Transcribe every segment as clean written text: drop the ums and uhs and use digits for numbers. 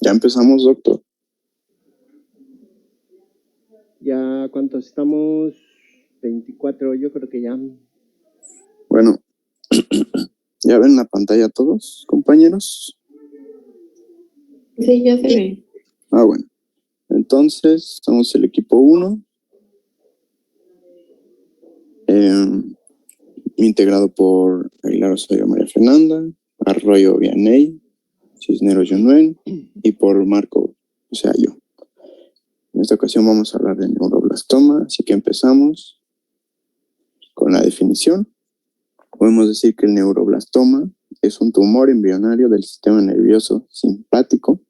Ya empezamos, doctor. Ya, ¿cuántos estamos? 24, yo creo que ya. Bueno, ¿ya ven la pantalla todos, compañeros? Sí, ya se ve. Ah, bueno. Entonces, somos el equipo 1. Integrado por Aguilar Osorio María Fernanda, Arroyo Vianey, Cisneros Yunuen y por Marco, o sea, yo. En esta ocasión vamos a hablar de neuroblastoma, así que empezamos con la definición. Podemos decir que el neuroblastoma es un tumor embrionario del sistema nervioso simpático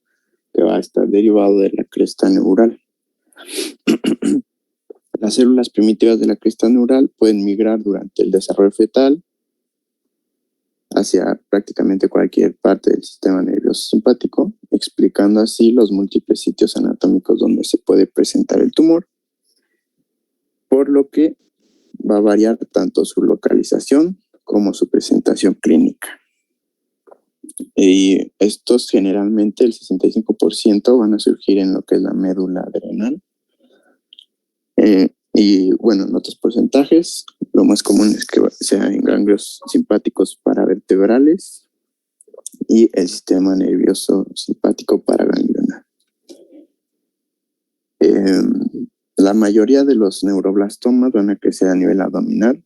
que va a estar derivado de la cresta neural. Las células primitivas de la cresta neural pueden migrar durante el desarrollo fetal hacia prácticamente cualquier parte del sistema nervioso simpático, explicando así los múltiples sitios anatómicos donde se puede presentar el tumor, por lo que va a variar tanto su localización como su presentación clínica. Y estos generalmente, el 65%, van a surgir en lo que es la médula adrenal. Y bueno, en otros porcentajes, lo más común es que sea en ganglios simpáticos paravertebrales y el sistema nervioso simpático paraganglionar. La mayoría de los neuroblastomas van a crecer a nivel abdominal,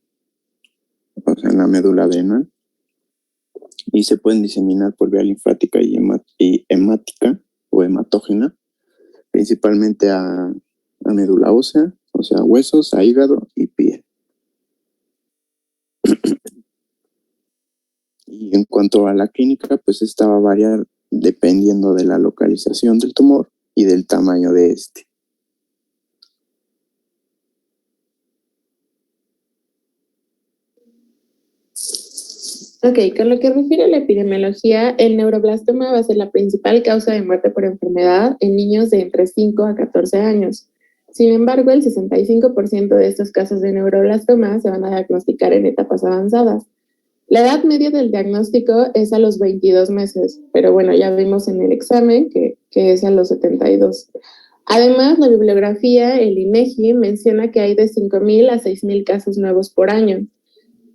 o sea, en la médula adrenal, y se pueden diseminar por vía linfática y hemática o hematógena, principalmente a médula ósea, o sea, huesos, a hígado y piel. Y en cuanto a la clínica, pues esta va a variar dependiendo de la localización del tumor y del tamaño de este. Ok, con lo que refiere a la epidemiología, el neuroblastoma va a ser la principal causa de muerte por enfermedad en niños de entre 5 a 14 años. Sin embargo, el 65% de estos casos de neuroblastoma se van a diagnosticar en etapas avanzadas. La edad media del diagnóstico es a los 22 meses, pero bueno, ya vimos en el examen que es a los 72. Además, la bibliografía, el INEGI, menciona que hay de 5,000 a 6,000 casos nuevos por año.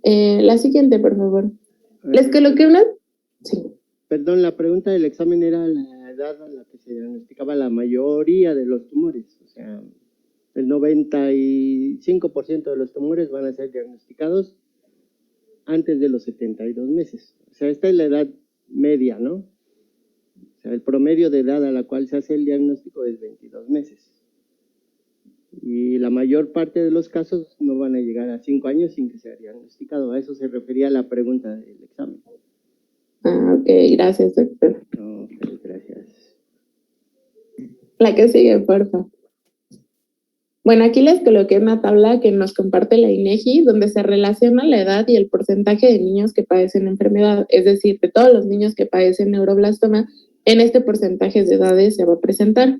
La siguiente, por favor. Les coloqué una... Sí. Perdón, la pregunta del examen era la edad a la que se diagnosticaba la mayoría de los tumores. O sea, el 95% de los tumores van a ser diagnosticados antes de los 72 meses. O sea, esta es la edad media, ¿no? O sea, el promedio de edad a la cual se hace el diagnóstico es 22 meses. Y la mayor parte de los casos no van a llegar a 5 años sin que sea diagnosticado. A eso se refería la pregunta del examen. Ah, ok, gracias, doctor. Ok, gracias. La que sigue, por favor. Bueno, aquí les coloqué una tabla que nos comparte la INEGI, donde se relaciona la edad y el porcentaje de niños que padecen enfermedad, es decir, de todos los niños que padecen neuroblastoma, en este porcentaje de edades se va a presentar.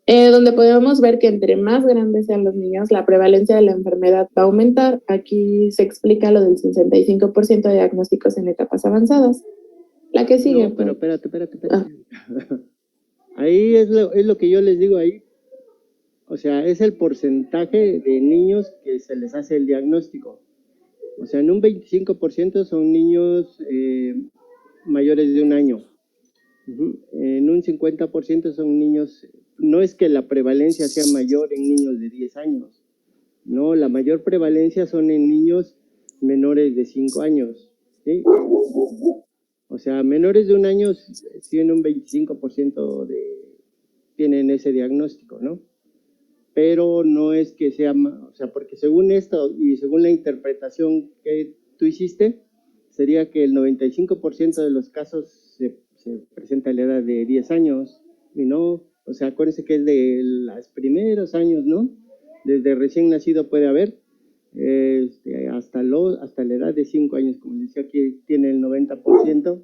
Donde podemos ver que entre más grandes sean los niños, la prevalencia de la enfermedad va a aumentar. Aquí se explica lo del 65% de diagnósticos en etapas avanzadas. La que sigue. No, pero espérate. Ah. Ahí es lo que yo les digo ahí. O sea, es el porcentaje de niños que se les hace el diagnóstico. O sea, en un 25% son niños mayores de 1 año. En un 50% son niños, no es que la prevalencia sea mayor en niños de 10 años, no, la mayor prevalencia son en niños menores de 5 años, ¿sí? O sea, menores de 1 año tienen un 25% tienen ese diagnóstico, ¿no? Pero no es que sea, o sea, porque según esto y según la interpretación que tú hiciste, sería que el 95% de los casos se presenta a la edad de 10 años, y no, o sea, acuérdense que es de los primeros años, ¿no? Desde recién nacido puede haber, hasta la edad de 5 años, como decía, aquí tiene el 90%.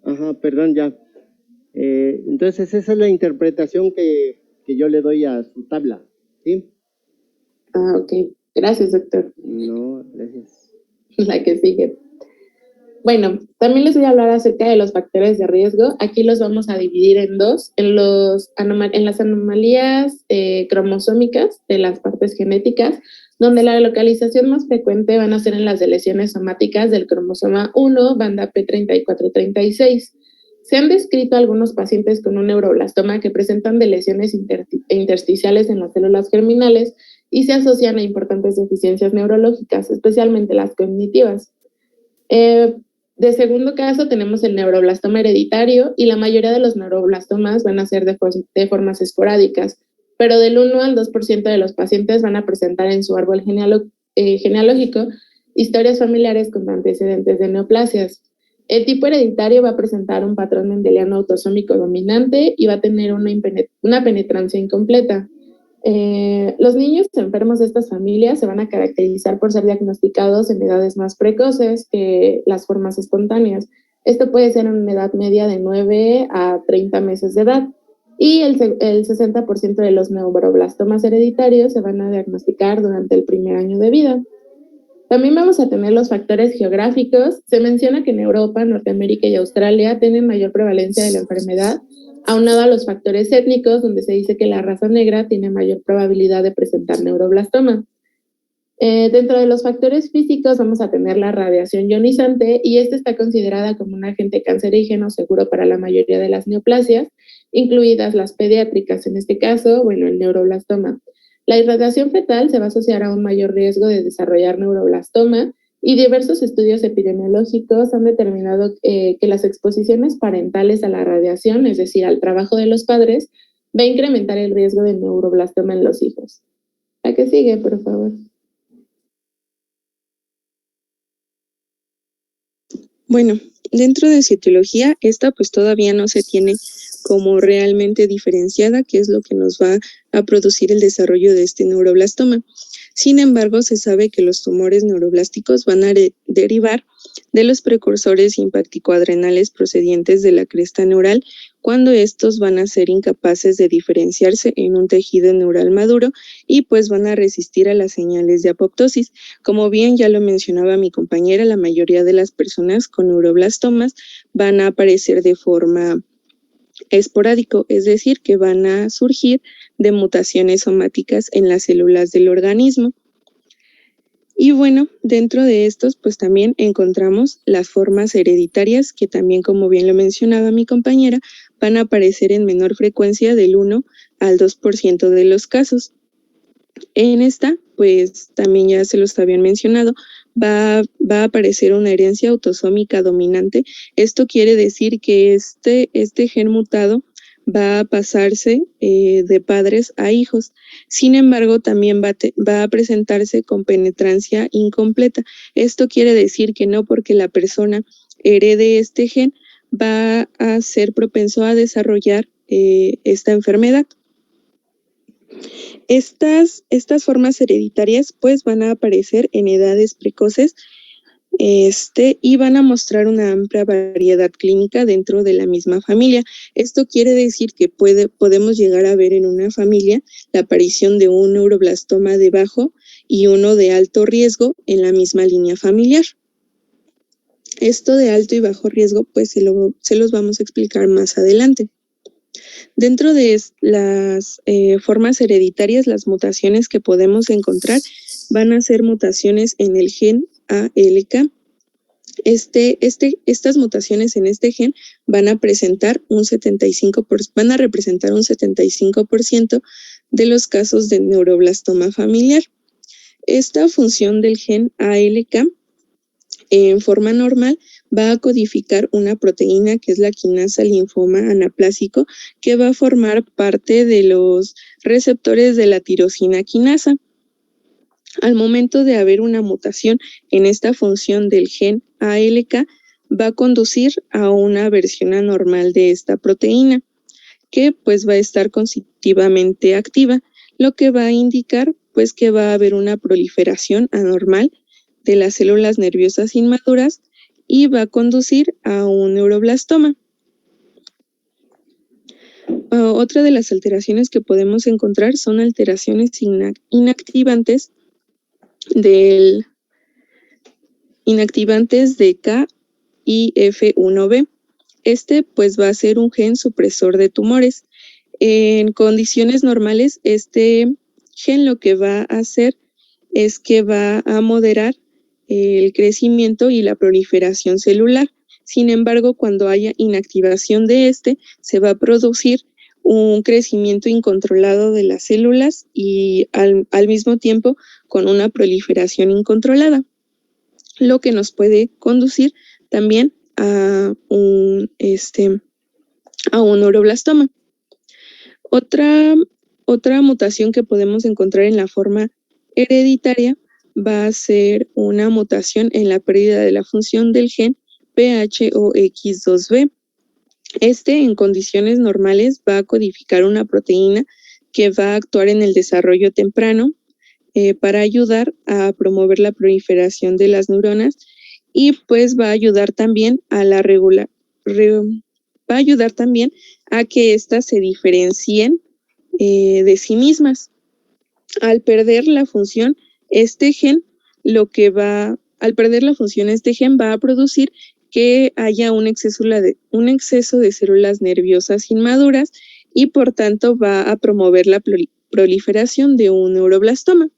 Ajá, perdón, ya. Entonces esa es la interpretación que yo le doy a su tabla, ¿sí? Ah, ok. Gracias, doctor. No, gracias. La que sigue. Bueno, también les voy a hablar acerca de los factores de riesgo. Aquí los vamos a dividir en dos, en las anomalías cromosómicas de las partes genéticas, donde la localización más frecuente van a ser en las de lesiones somáticas del cromosoma 1, banda P34-36. Se han descrito algunos pacientes con un neuroblastoma que presentan de lesiones intersticiales en las células germinales y se asocian a importantes deficiencias neurológicas, especialmente las cognitivas. De segundo caso tenemos el neuroblastoma hereditario y la mayoría de los neuroblastomas van a ser de formas esporádicas, pero del 1 al 2% de los pacientes van a presentar en su árbol genealógico historias familiares con antecedentes de neoplasias. El tipo hereditario va a presentar un patrón mendeliano autosómico dominante y va a tener una penetrancia incompleta. Los niños enfermos de estas familias se van a caracterizar por ser diagnosticados en edades más precoces que las formas espontáneas. Esto puede ser en una edad media de 9 a 30 meses de edad. Y el 60% de los neuroblastomas hereditarios se van a diagnosticar durante el primer año de vida. También vamos a tener los factores geográficos. Se menciona que en Europa, Norteamérica y Australia tienen mayor prevalencia de la enfermedad, aunado a los factores étnicos, donde se dice que la raza negra tiene mayor probabilidad de presentar neuroblastoma. Dentro de los factores físicos vamos a tener la radiación ionizante y esta está considerada como un agente cancerígeno seguro para la mayoría de las neoplasias, incluidas las pediátricas, en este caso, bueno, el neuroblastoma. La irradiación fetal se va a asociar a un mayor riesgo de desarrollar neuroblastoma y diversos estudios epidemiológicos han determinado que las exposiciones parentales a la radiación, es decir, al trabajo de los padres, va a incrementar el riesgo de neuroblastoma en los hijos. ¿La que sigue, por favor? Bueno, dentro de citología, esta pues todavía no se tiene como realmente diferenciada, que es lo que nos va a producir el desarrollo de este neuroblastoma. Sin embargo, se sabe que los tumores neuroblásticos van a derivar de los precursores simpático-adrenales procedientes de la cresta neural, cuando estos van a ser incapaces de diferenciarse en un tejido neural maduro y pues van a resistir a las señales de apoptosis. Como bien ya lo mencionaba mi compañera, la mayoría de las personas con neuroblastomas van a aparecer de forma esporádico, es decir, que van a surgir de mutaciones somáticas en las células del organismo. Y bueno, dentro de estos, pues también encontramos las formas hereditarias, que también, como bien lo mencionaba mi compañera, van a aparecer en menor frecuencia del 1 al 2% de los casos. En esta, pues también ya se los habían mencionado, va a aparecer una herencia autosómica dominante. Esto quiere decir que este gen mutado va a pasarse de padres a hijos. Sin embargo, también va a presentarse con penetrancia incompleta. Esto quiere decir que no porque la persona herede este gen va a ser propenso a desarrollar esta enfermedad. Estas formas hereditarias pues van a aparecer en edades precoces y van a mostrar una amplia variedad clínica dentro de la misma familia. Esto quiere decir que podemos llegar a ver en una familia la aparición de un neuroblastoma de bajo y uno de alto riesgo en la misma línea familiar. Esto de alto y bajo riesgo pues se los vamos a explicar más adelante. Dentro de las formas hereditarias, las mutaciones que podemos encontrar van a ser mutaciones en el gen ALK. Estas mutaciones en este gen van a representar un 75% de los casos de neuroblastoma familiar. Esta función del gen ALK en forma normal va a codificar una proteína que es la quinasa linfoma anaplásico, que va a formar parte de los receptores de la tirosina quinasa. Al momento de haber una mutación en esta función del gen ALK, va a conducir a una versión anormal de esta proteína, que pues va a estar constitutivamente activa, lo que va a indicar pues que va a haber una proliferación anormal de las células nerviosas inmaduras y va a conducir a un neuroblastoma. Otra de las alteraciones que podemos encontrar son alteraciones inactivantes del inactivantes de KIF1B. Este pues va a ser un gen supresor de tumores. En condiciones normales, este gen lo que va a hacer es que va a moderar el crecimiento y la proliferación celular. Sin embargo, cuando haya inactivación de este, se va a producir un crecimiento incontrolado de las células y al mismo tiempo con una proliferación incontrolada, lo que nos puede conducir también a un neuroblastoma. Otra mutación que podemos encontrar en la forma hereditaria va a ser una mutación en la pérdida de la función del gen PHOX2B. Este, en condiciones normales, va a codificar una proteína que va a actuar en el desarrollo temprano para ayudar a promover la proliferación de las neuronas y pues va a ayudar también a que éstas se diferencien de sí mismas. Al perder la función, este gen va a producir que haya un exceso de células nerviosas inmaduras y por tanto va a promover la proliferación de un neuroblastoma.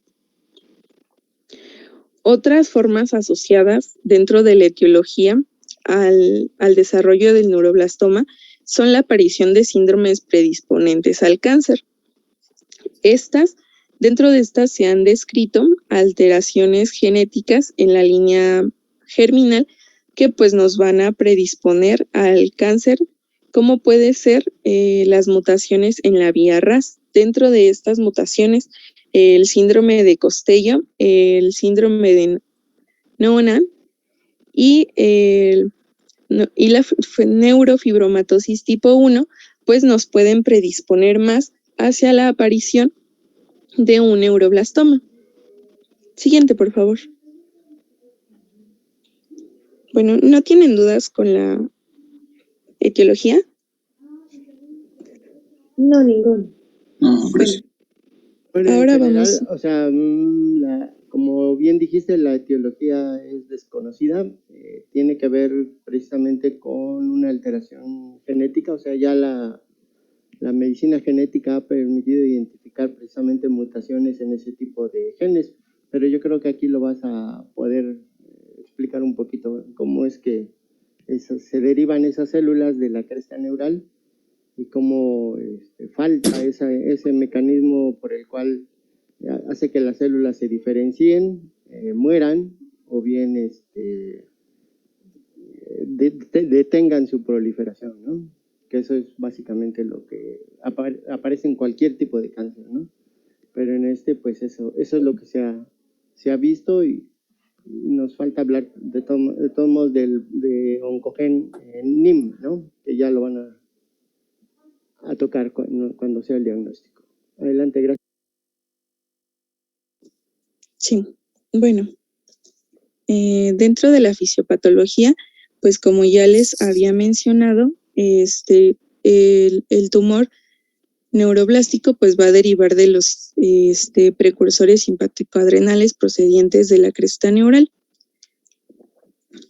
Otras formas asociadas dentro de la etiología al desarrollo del neuroblastoma son la aparición de síndromes predisponentes al cáncer. Dentro de estas se han descrito alteraciones genéticas en la línea germinal que pues nos van a predisponer al cáncer, como puede ser las mutaciones en la vía RAS. Dentro de estas mutaciones, el síndrome de Costello, el síndrome de Noonan y la neurofibromatosis tipo 1, pues nos pueden predisponer más hacia la aparición de un neuroblastoma. Siguiente, por favor. Bueno, ¿no tienen dudas con la etiología? No, ninguno. No, gracias. Bueno, Ahora en general, vamos. o sea, como bien dijiste, la etiología es desconocida, tiene que ver precisamente con una alteración genética, o sea, ya la medicina genética ha permitido identificar precisamente mutaciones en ese tipo de genes, pero yo creo que aquí lo vas a poder explicar un poquito cómo es que se derivan esas células de la cresta neural y cómo falta ese mecanismo por el cual hace que las células se diferencien, mueran o bien detengan su proliferación, ¿no? Que eso es básicamente lo que aparece en cualquier tipo de cáncer, ¿no? Pero en pues eso es lo que se ha visto y nos falta hablar de todos modos de oncogen NIM, ¿no? Que ya lo van a tocar cuando sea el diagnóstico. Adelante, gracias. Sí, bueno, dentro de la fisiopatología, pues como ya les había mencionado, el tumor neuroblástico pues va a derivar de los precursores simpático-adrenales procedientes de la cresta neural.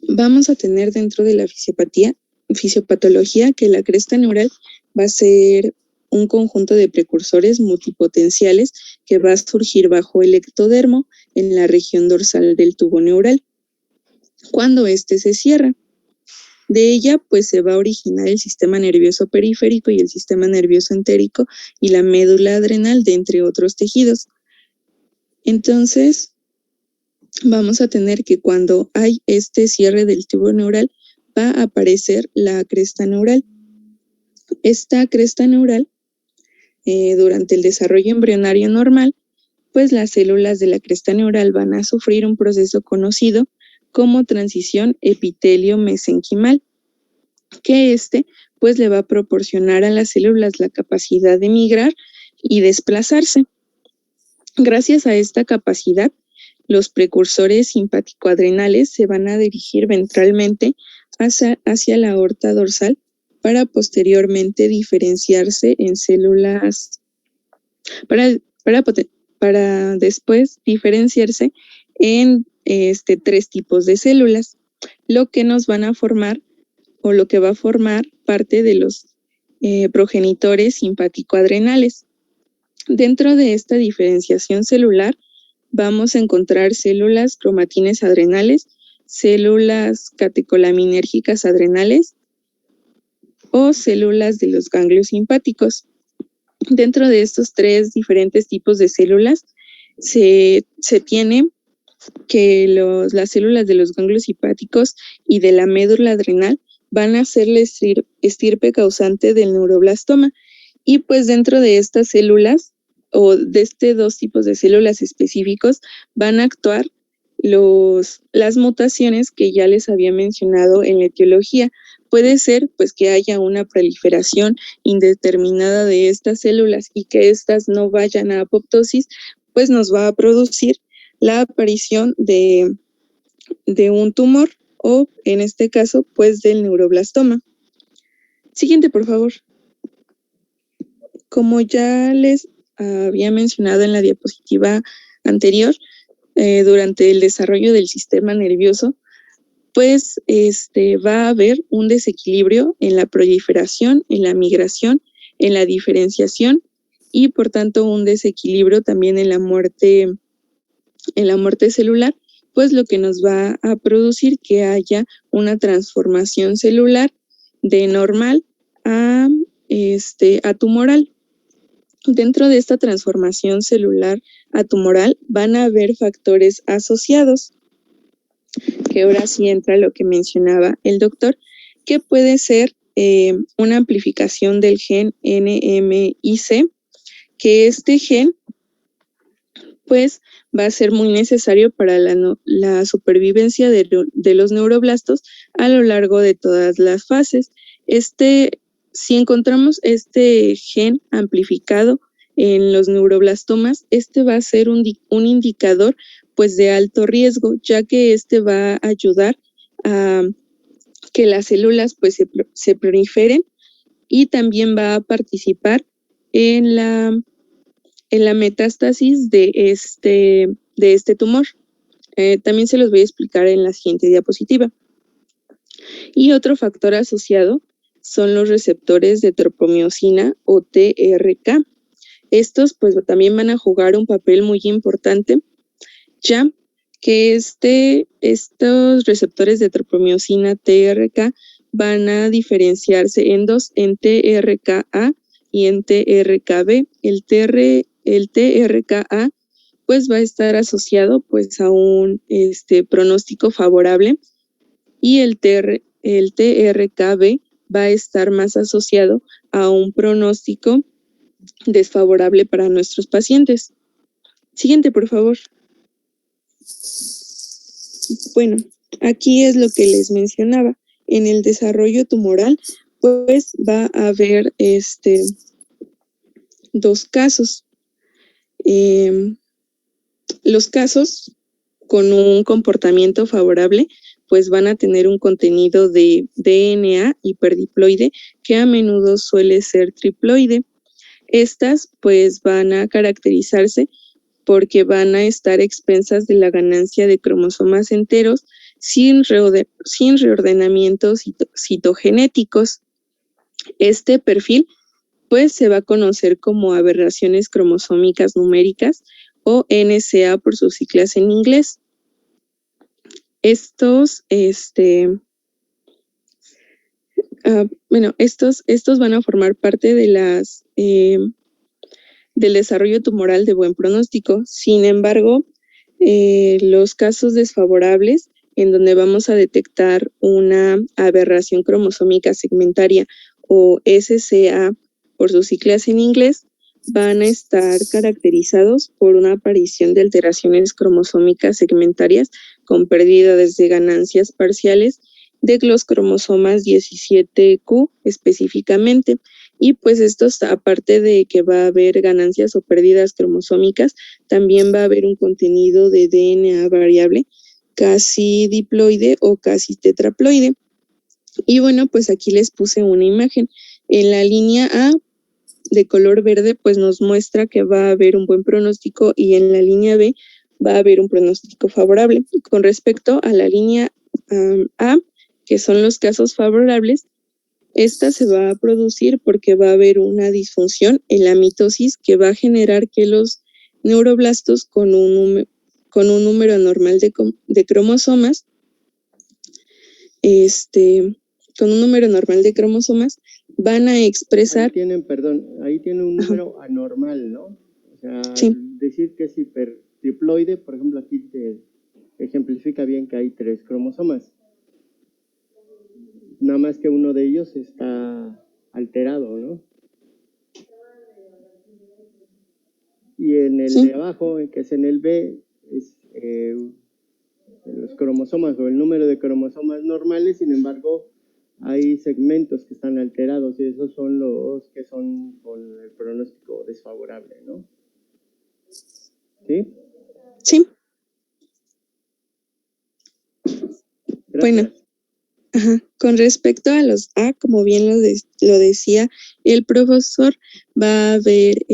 Vamos a tener dentro de la fisiopatología que la cresta neural va a ser un conjunto de precursores multipotenciales que va a surgir bajo el ectodermo en la región dorsal del tubo neural. Cuando se cierra, de ella pues se va a originar el sistema nervioso periférico y el sistema nervioso entérico y la médula adrenal, de entre otros tejidos. Entonces, vamos a tener que cuando hay este cierre del tubo neural, va a aparecer la cresta neural. Esta cresta neural, durante el desarrollo embrionario normal, pues las células de la cresta neural van a sufrir un proceso conocido como transición epitelio-mesenquimal, que pues le va a proporcionar a las células la capacidad de migrar y desplazarse. Gracias a esta capacidad, los precursores simpático-adrenales se van a dirigir ventralmente hacia la aorta dorsal para posteriormente diferenciarse en células, para después diferenciarse en tres tipos de células, lo que nos van a formar o lo que va a formar parte de los progenitores simpático-adrenales. Dentro de esta diferenciación celular vamos a encontrar células cromatines adrenales, células catecolaminérgicas adrenales o células de los ganglios simpáticos. Dentro de estos tres diferentes tipos de células se tiene que las células de los ganglios simpáticos y de la médula adrenal van a ser la estirpe causante del neuroblastoma. Y pues dentro de estas células, o de dos tipos de células específicos, van a actuar las mutaciones que ya les había mencionado en la etiología. Puede ser pues que haya una proliferación indeterminada de estas células y que éstas no vayan a apoptosis, pues nos va a producir la aparición de un tumor o en este caso pues del neuroblastoma. Siguiente, por favor. Como ya les había mencionado en la diapositiva anterior, durante el desarrollo del sistema nervioso, pues va a haber un desequilibrio en la proliferación, en la migración, en la diferenciación y por tanto un desequilibrio también en la muerte celular, pues lo que nos va a producir que haya una transformación celular de normal a tumoral. Dentro de esta transformación celular a tumoral van a haber factores asociados, que ahora sí entra lo que mencionaba el doctor, que puede ser una amplificación del gen NMIC, que este gen pues va a ser muy necesario para la supervivencia de los neuroblastos a lo largo de todas las fases. Si encontramos este gen amplificado en los neuroblastomas, va a ser un indicador pues de alto riesgo, ya que va a ayudar a que las células pues se proliferen y también va a participar en la metástasis de este tumor. También se los voy a explicar en la siguiente diapositiva. Y otro factor asociado son los receptores de tropomiosina o TRK. Estos pues también van a jugar un papel muy importante, ya que estos receptores de tropomiosina TRK van a diferenciarse en dos, en TRKA y en TRKB. El TRKA pues va a estar asociado pues a un pronóstico favorable y el TRKB va a estar más asociado a un pronóstico desfavorable para nuestros pacientes. Siguiente, por favor. Bueno, aquí es lo que les mencionaba. En el desarrollo tumoral, pues va a haber dos casos. Los casos con un comportamiento favorable pues van a tener un contenido de DNA hiperdiploide que a menudo suele ser triploide. Estas pues van a caracterizarse porque van a estar expensas de la ganancia de cromosomas enteros sin reordenamientos citogenéticos. Este perfil pues se va a conocer como aberraciones cromosómicas numéricas o NCA por sus siglas en inglés. Estos van a formar parte de del desarrollo tumoral de buen pronóstico. Sin embargo, los casos desfavorables, en donde vamos a detectar una aberración cromosómica segmentaria o SCA por sus siglas en inglés, van a estar caracterizados por una aparición de alteraciones cromosómicas segmentarias con pérdida desde ganancias parciales de los cromosomas 17q específicamente. Y pues estos, aparte de que va a haber ganancias o pérdidas cromosómicas, también va a haber un contenido de DNA variable casi diploide o casi tetraploide. Y bueno, pues aquí les puse una imagen. En la línea A de color verde, pues nos muestra que va a haber un buen pronóstico y en la línea B, va a haber un pronóstico favorable. Con respecto a la línea A, que son los casos favorables, esta se va a producir porque va a haber una disfunción en la mitosis que va a generar que los neuroblastos con un número anormal de cromosomas, con un número normal de cromosomas, van a expresar... Ahí tiene un número anormal, ¿no? O sea, sí. Decir que es hipertriploide, por ejemplo, aquí te ejemplifica bien que hay 3 cromosomas. Nada más que uno de ellos está alterado, ¿no? Y en el de abajo, que es en el B, es los cromosomas o el número de cromosomas normales, sin embargo, hay segmentos que están alterados y esos son los que son con el pronóstico desfavorable, ¿no? ¿Sí? Sí. Gracias. Bueno. Con respecto a los A, como bien lo decía el profesor, va a haber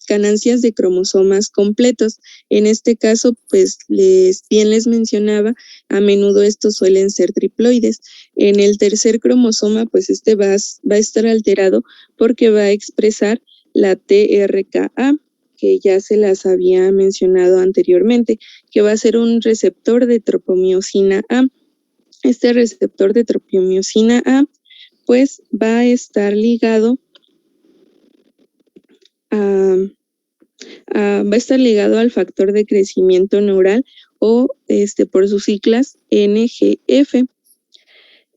ganancias de cromosomas completos. En este caso, pues bien les mencionaba, a menudo estos suelen ser triploides. En el tercer cromosoma, pues va a estar alterado porque va a expresar la TRKA, que ya se las había mencionado anteriormente, que va a ser un receptor de tropomiosina A. Este receptor de tropomiosina A, pues va a estar ligado al factor de crecimiento neural o por sus siglas NGF.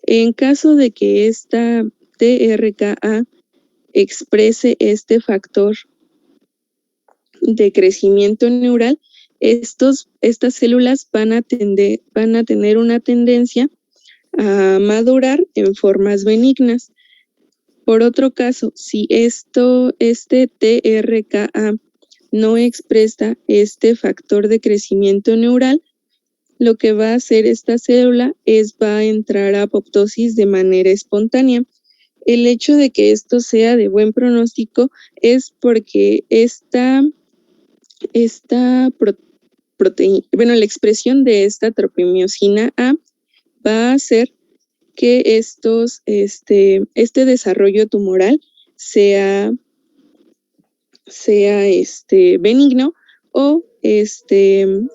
En caso de que esta TRKA exprese este factor de crecimiento neural, estas células van a tener una tendencia a madurar en formas benignas. Por otro caso, si este TRKA no expresa este factor de crecimiento neural, lo que va a hacer esta célula va a entrar a apoptosis de manera espontánea. El hecho de que esto sea de buen pronóstico es porque la expresión de esta tropomiosina A va a hacer que este desarrollo tumoral sea benigno o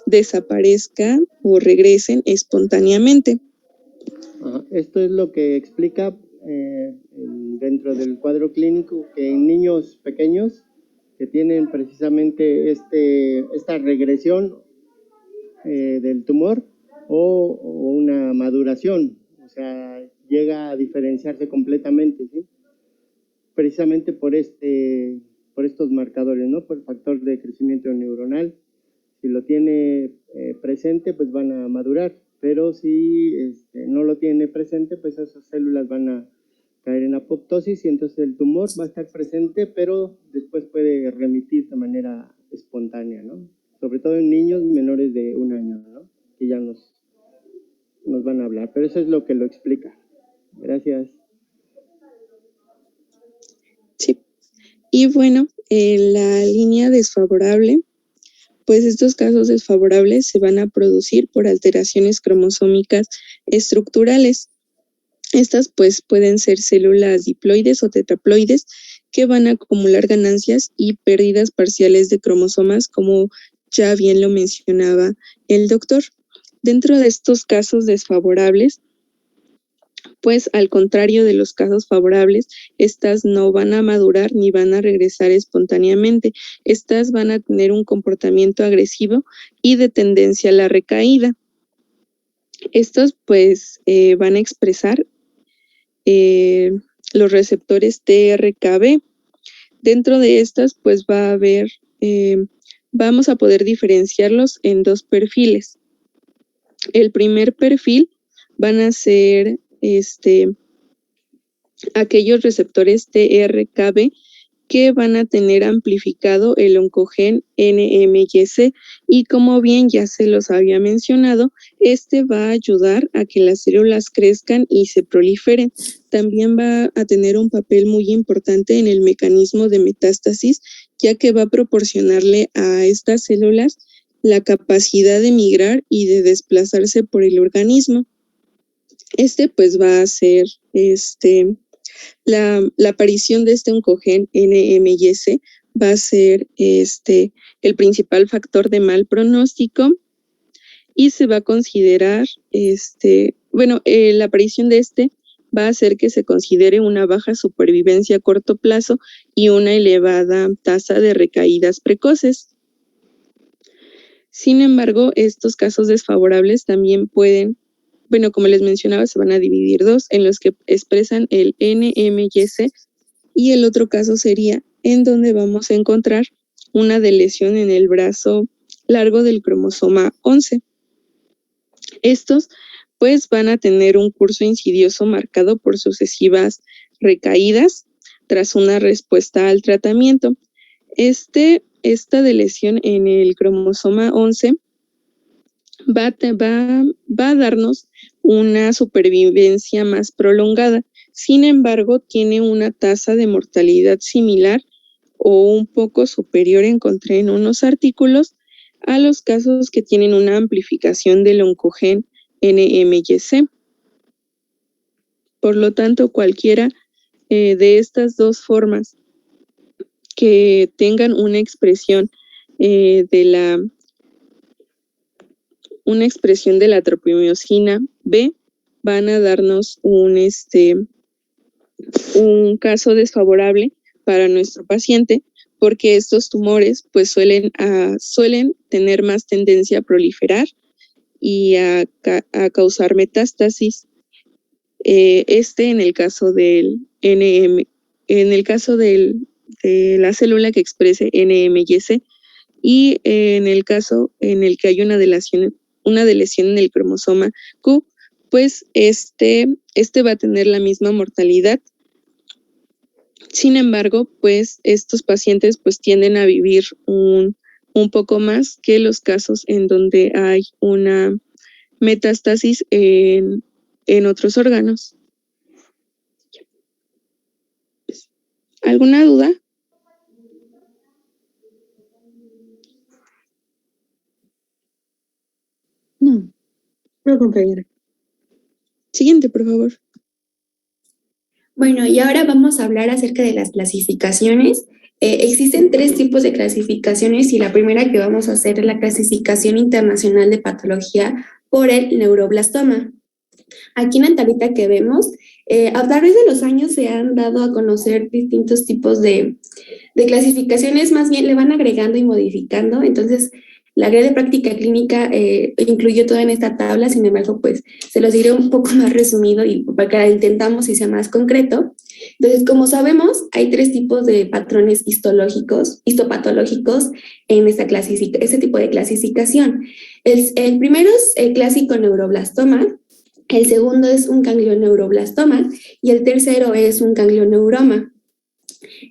desaparezca o regresen espontáneamente. Esto es lo que explica dentro del cuadro clínico que en niños pequeños que tienen precisamente esta regresión del tumor o una maduración, o sea, llega a diferenciarse completamente, ¿sí? Precisamente por estos marcadores, ¿no? Por el factor de crecimiento neuronal. Si lo tiene presente, pues van a madurar, pero si no lo tiene presente, pues esas células van a caer en apoptosis y entonces el tumor va a estar presente, pero después puede remitir de manera espontánea, ¿no? Sobre todo en niños menores de 1 año, ¿no? Que ya nos van a hablar, pero eso es lo que lo explica. Gracias. Sí. Y bueno, en la línea desfavorable, pues estos casos desfavorables se van a producir por alteraciones cromosómicas estructurales. Estas pues pueden ser células diploides o tetraploides que van a acumular ganancias y pérdidas parciales de cromosomas, como ya bien lo mencionaba el doctor. Dentro de estos casos desfavorables, pues al contrario de los casos favorables, estas no van a madurar ni van a regresar espontáneamente. Estas van a tener un comportamiento agresivo y de tendencia a la recaída. Estos pues van a expresar los receptores TRKB. Dentro de estas pues va a haber, vamos a poder diferenciarlos en 2 perfiles. El primer perfil van a ser aquellos receptores TRKB que van a tener amplificado el oncogen NMYC y como bien ya se los había mencionado, va a ayudar a que las células crezcan y se proliferen. También va a tener un papel muy importante en el mecanismo de metástasis, ya que va a proporcionarle a estas células la capacidad de migrar y de desplazarse por el organismo. Pues va a ser la aparición de este oncogen NMYC va a ser el principal factor de mal pronóstico y se va a considerar, la aparición de va a hacer que se considere una baja supervivencia a corto plazo y una elevada tasa de recaídas precoces. Sin embargo, estos casos desfavorables también pueden, como les mencionaba, se van a dividir dos, en los que expresan el NMYC y el otro caso sería en donde vamos a encontrar una deleción en el brazo largo del cromosoma 11. Estos pues van a tener un curso insidioso marcado por sucesivas recaídas tras una respuesta al tratamiento. Esta deleción en el cromosoma 11 va a darnos una supervivencia más prolongada. Sin embargo, tiene una tasa de mortalidad similar o un poco superior, encontré en unos artículos, a los casos que tienen una amplificación del oncogen NMYC. Por lo tanto, cualquiera de estas dos formas que tengan una expresión de la tropimiosina B van a darnos un caso desfavorable para nuestro paciente, porque estos tumores pues suelen tener más tendencia a proliferar y a causar metástasis. En el caso del de la célula que exprese NMYC, y en el caso en el que hay una deleción en el cromosoma Q, pues va a tener la misma mortalidad. Sin embargo, pues estos pacientes pues tienden a vivir un poco más que los casos en donde hay una metástasis en otros órganos. ¿Alguna duda? No, compañera. Siguiente, por favor. Bueno, y ahora vamos a hablar acerca de las clasificaciones. Existen 3 tipos de clasificaciones y la primera que vamos a hacer es la clasificación internacional de patología por el neuroblastoma. Aquí en la tablita que vemos, a través de los años se han dado a conocer distintos tipos de clasificaciones, más bien le van agregando y modificando. Entonces, la guía de práctica clínica incluyó todo en esta tabla, sin embargo, pues se los diré un poco más resumido y para que intentamos y sea más concreto. Entonces, como sabemos, hay 3 tipos de patrones histopatológicos en este tipo de clasificación. El primero es el clásico neuroblastoma, el segundo es un ganglioneuroblastoma y el tercero es un ganglioneuroma.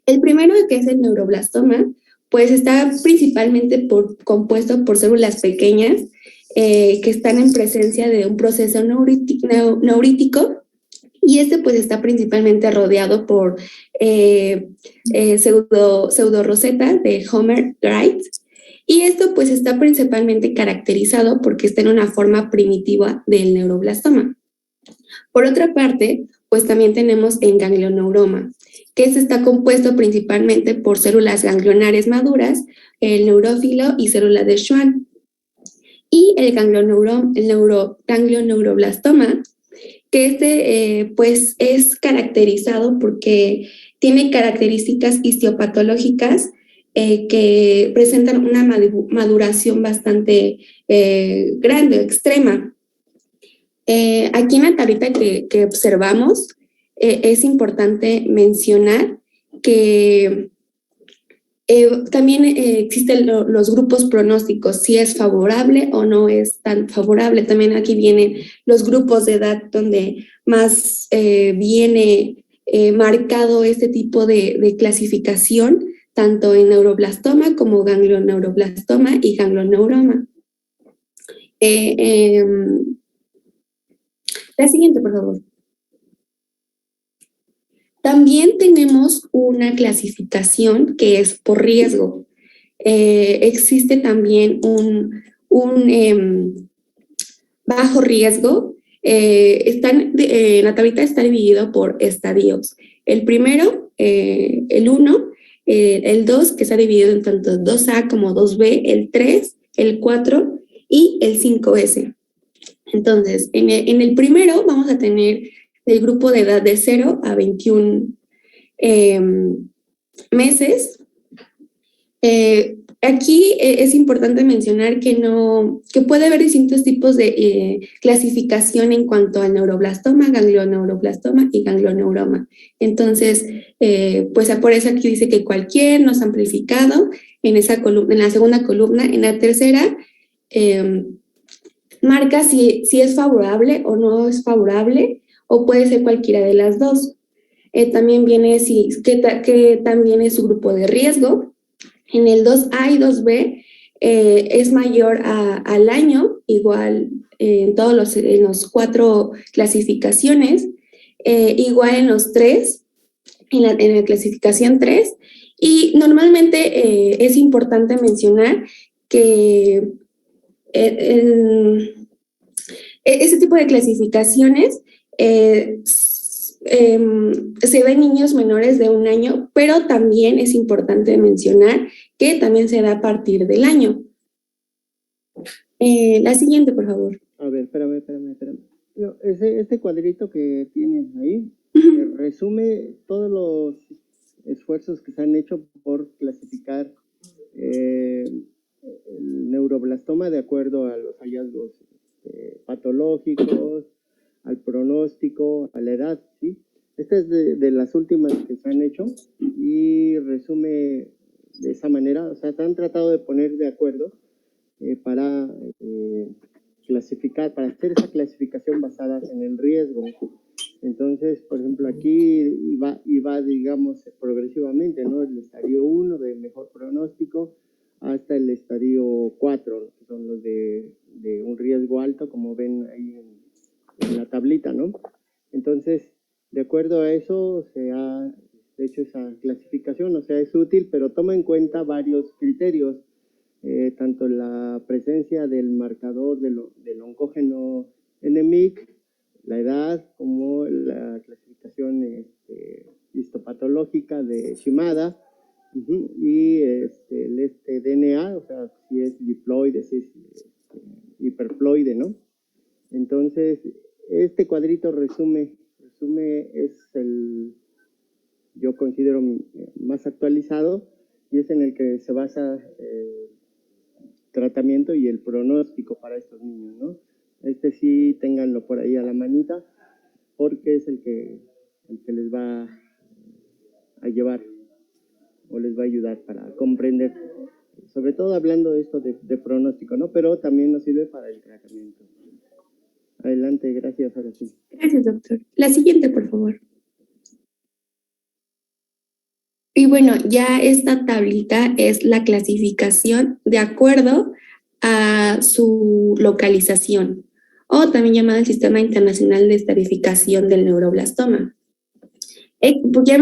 El primero, que es el neuroblastoma, pues está principalmente compuesto por células pequeñas que están en presencia de un proceso neurítico, y pues está principalmente rodeado por pseudoroseta de Homer-Wright, y esto pues está principalmente caracterizado porque está en una forma primitiva del neuroblastoma. Por otra parte, pues también tenemos el ganglioneuroma, que está compuesto principalmente por células ganglionares maduras, el neurófilo y células de Schwann. Y el ganglioneuroblastoma, que pues es caracterizado porque tiene características histopatológicas que presentan una maduración bastante grande, extrema. Aquí en la tablita que observamos, es importante mencionar que también existen los grupos pronósticos, si es favorable o no es tan favorable. También aquí vienen los grupos de edad donde más viene marcado este tipo de clasificación, tanto en neuroblastoma como ganglioneuroblastoma y ganglioneuroma. La siguiente, por favor. También tenemos una clasificación que es por riesgo. existe también un bajo riesgo. La tablita está dividido por estadios. El primero, el 1, el 2, que está dividido en tanto 2A como 2B, el 3, el 4 y el 5S. Entonces, en el primero vamos a tener el grupo de edad de 0 a 21 meses. Aquí es importante mencionar que puede haber distintos tipos de clasificación en cuanto al neuroblastoma, ganglioneuroblastoma y ganglioneuroma. Entonces, pues por eso aquí dice que cualquier no es amplificado en esa columna, en la segunda columna. En la tercera, marca si es favorable o no es favorable, o puede ser cualquiera de las dos. También viene que también es su grupo de riesgo. En el 2A y 2B es mayor al año, igual en los 4 clasificaciones, igual en los 3, en la clasificación 3. Y normalmente es importante mencionar que ese tipo de clasificaciones se ven niños menores de 1 año, pero también es importante mencionar que también se da a partir del año. La siguiente, por favor. A ver, espérame. No, este cuadrito que tienes ahí resume todos los esfuerzos que se han hecho por clasificar el neuroblastoma de acuerdo a los hallazgos patológicos, al pronóstico, a la edad, ¿sí? Esta es de las últimas que se han hecho y resume de esa manera. O sea, se han tratado de poner de acuerdo para clasificar, para hacer esa clasificación basada en el riesgo. Entonces, por ejemplo, aquí iba digamos, progresivamente, ¿no? El estadio 1 de mejor pronóstico hasta el estadio 4, que son los de un riesgo alto, como ven ahí en la tablita, ¿no? Entonces, de acuerdo a eso, se ha hecho esa clasificación. O sea, es útil, pero toma en cuenta varios criterios, tanto la presencia del marcador del oncógeno NMIC, la edad, como la clasificación histopatológica de Shimada, y el DNA, o sea, si es diploide, si es hiperploide, ¿no? Entonces, este cuadrito resume es yo considero más actualizado, y es en el que se basa el tratamiento y el pronóstico para estos niños, ¿no? Sí, ténganlo por ahí a la manita, porque es el que les va a llevar o les va a ayudar para comprender, sobre todo hablando de esto de pronóstico, ¿no? Pero también nos sirve para el tratamiento. Adelante, gracias, ahora sí. Gracias, doctor. La siguiente, por favor. Y bueno, ya esta tablita es la clasificación de acuerdo a su localización, o también llamado el Sistema Internacional de Estadificación del Neuroblastoma. Ya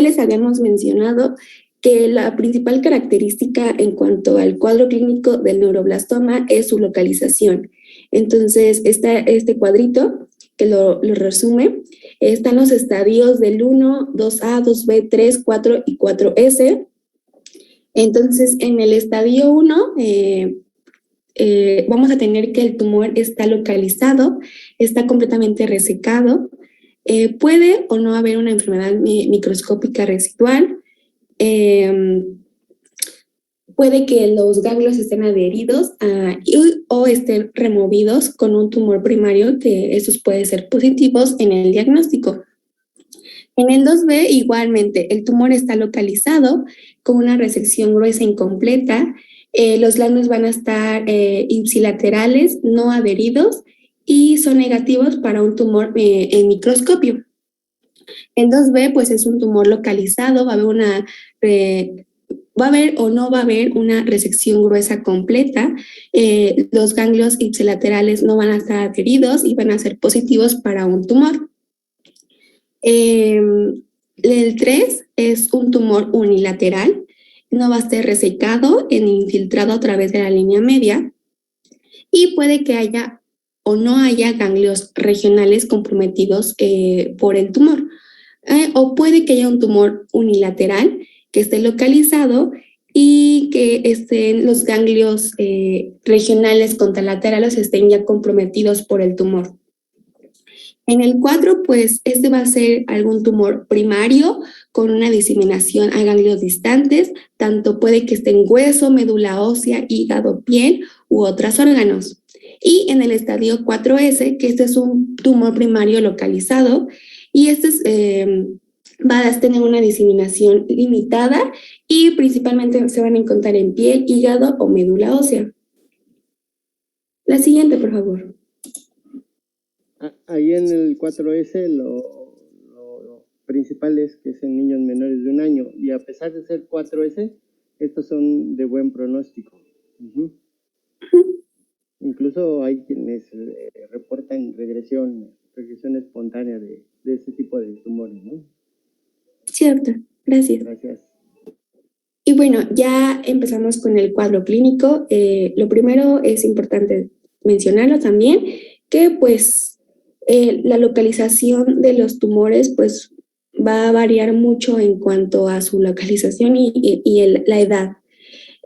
les habíamos mencionado que la principal característica en cuanto al cuadro clínico del neuroblastoma es su localización. Entonces, este cuadrito que lo resume, están los estadios del 1, 2A, 2B, 3, 4 y 4S. Entonces, en el estadio 1, vamos a tener que el tumor está localizado, está completamente resecado, puede o no haber una enfermedad microscópica residual, puede que los ganglios estén adheridos o estén removidos con un tumor primario, que esos pueden ser positivos en el diagnóstico. En el 2B, igualmente, el tumor está localizado con una resección gruesa incompleta, los ganglios van a estar ipsilaterales, no adheridos, y son negativos para un tumor en microscopio. En 2B, pues es un tumor localizado, va a haber o no va a haber una resección gruesa completa, los ganglios ipsilaterales no van a estar adheridos y van a ser positivos para un tumor. El 3 es un tumor unilateral, no va a ser resecado ni infiltrado a través de la línea media y puede que haya o no haya ganglios regionales comprometidos por el tumor. O puede que haya un tumor unilateral que esté localizado y que los ganglios regionales contralaterales estén ya comprometidos por el tumor. En el cuadro, pues, este va a ser algún tumor primario con una diseminación a ganglios distantes, tanto puede que esté en hueso, médula ósea, hígado, piel u otros órganos. Y en el estadio 4S, que este es un tumor primario localizado, y va a tener una diseminación limitada y principalmente se van a encontrar en piel, hígado o médula ósea. La siguiente, por favor. Ahí en el 4S lo principal es que es en niños menores de 1 año, y a pesar de ser 4S, estos son de buen pronóstico. Incluso hay quienes reportan regresión espontánea de ese tipo de tumores, ¿no? Cierto, gracias. Gracias. Y bueno, ya empezamos con el cuadro clínico. Lo primero es importante mencionarlo también, que pues la localización de los tumores pues va a variar mucho en cuanto a su localización y la edad.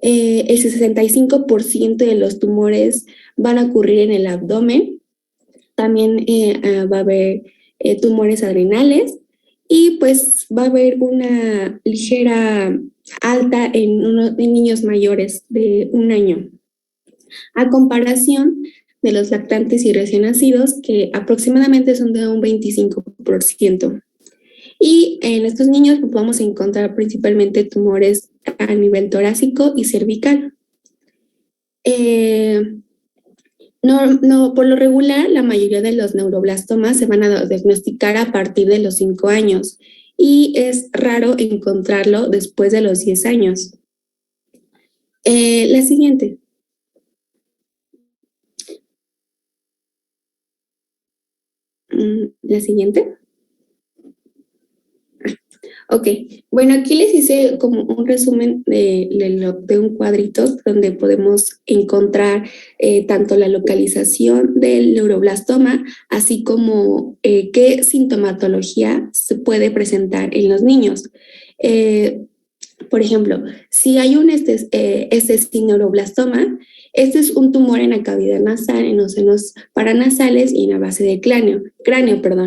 El 65% de los tumores van a ocurrir en el abdomen. También va a haber tumores adrenales y pues va a haber una ligera alta en niños mayores de 1 año. A comparación de los lactantes y recién nacidos, que aproximadamente son de un 25%. Y en estos niños pues, vamos a encontrar principalmente tumores a nivel torácico y cervical. Por lo regular, la mayoría de los neuroblastomas se van a diagnosticar a partir de los 5 años y es raro encontrarlo después de los 10 años. La siguiente. La siguiente. Ok, bueno, aquí les hice como un resumen de un cuadrito donde podemos encontrar tanto la localización del neuroblastoma, así como qué sintomatología se puede presentar en los niños. Por ejemplo, si hay un neuroblastoma, este es un tumor en la cavidad nasal, en los senos paranasales y en la base del cráneo.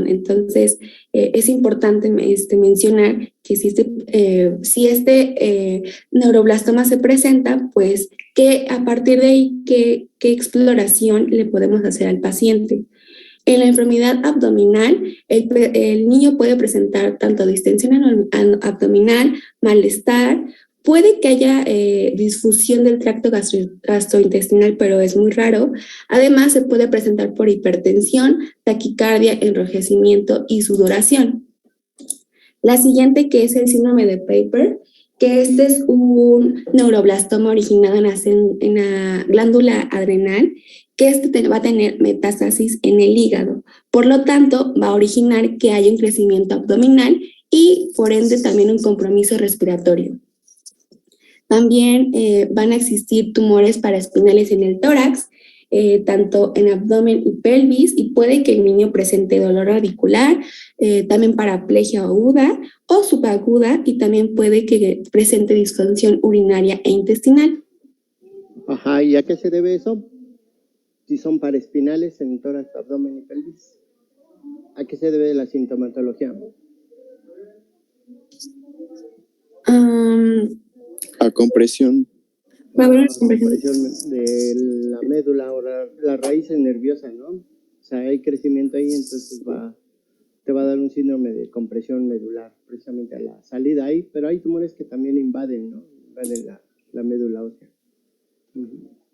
Entonces, es importante mencionar que si este neuroblastoma se presenta, pues que a partir de ahí, ¿qué exploración le podemos hacer al paciente? En la enfermedad abdominal, el niño puede presentar tanto distensión abdominal, malestar, puede que haya disfunción del tracto gastrointestinal, pero es muy raro. Además, se puede presentar por hipertensión, taquicardia, enrojecimiento y sudoración. La siguiente, que es el síndrome de Piper, que este es un neuroblastoma originado en la glándula adrenal, que va a tener metástasis en el hígado. Por lo tanto, va a originar que haya un crecimiento abdominal y, por ende, también un compromiso respiratorio. También van a existir tumores paraespinales en el tórax, tanto en abdomen y pelvis, y puede que el niño presente dolor radicular, también paraplegia aguda o subaguda, y también puede que presente disfunción urinaria e intestinal. Ajá, ¿y a qué se debe eso? Si son paraespinales en tórax, abdomen y pelvis. ¿A qué se debe la sintomatología? A compresión. Va a haber una compresión de la médula o la raíz nerviosa, ¿no? O sea, hay crecimiento ahí, entonces te va a dar un síndrome de compresión medular, precisamente a la salida ahí, pero hay tumores que también invaden, ¿no? Invaden la médula ósea.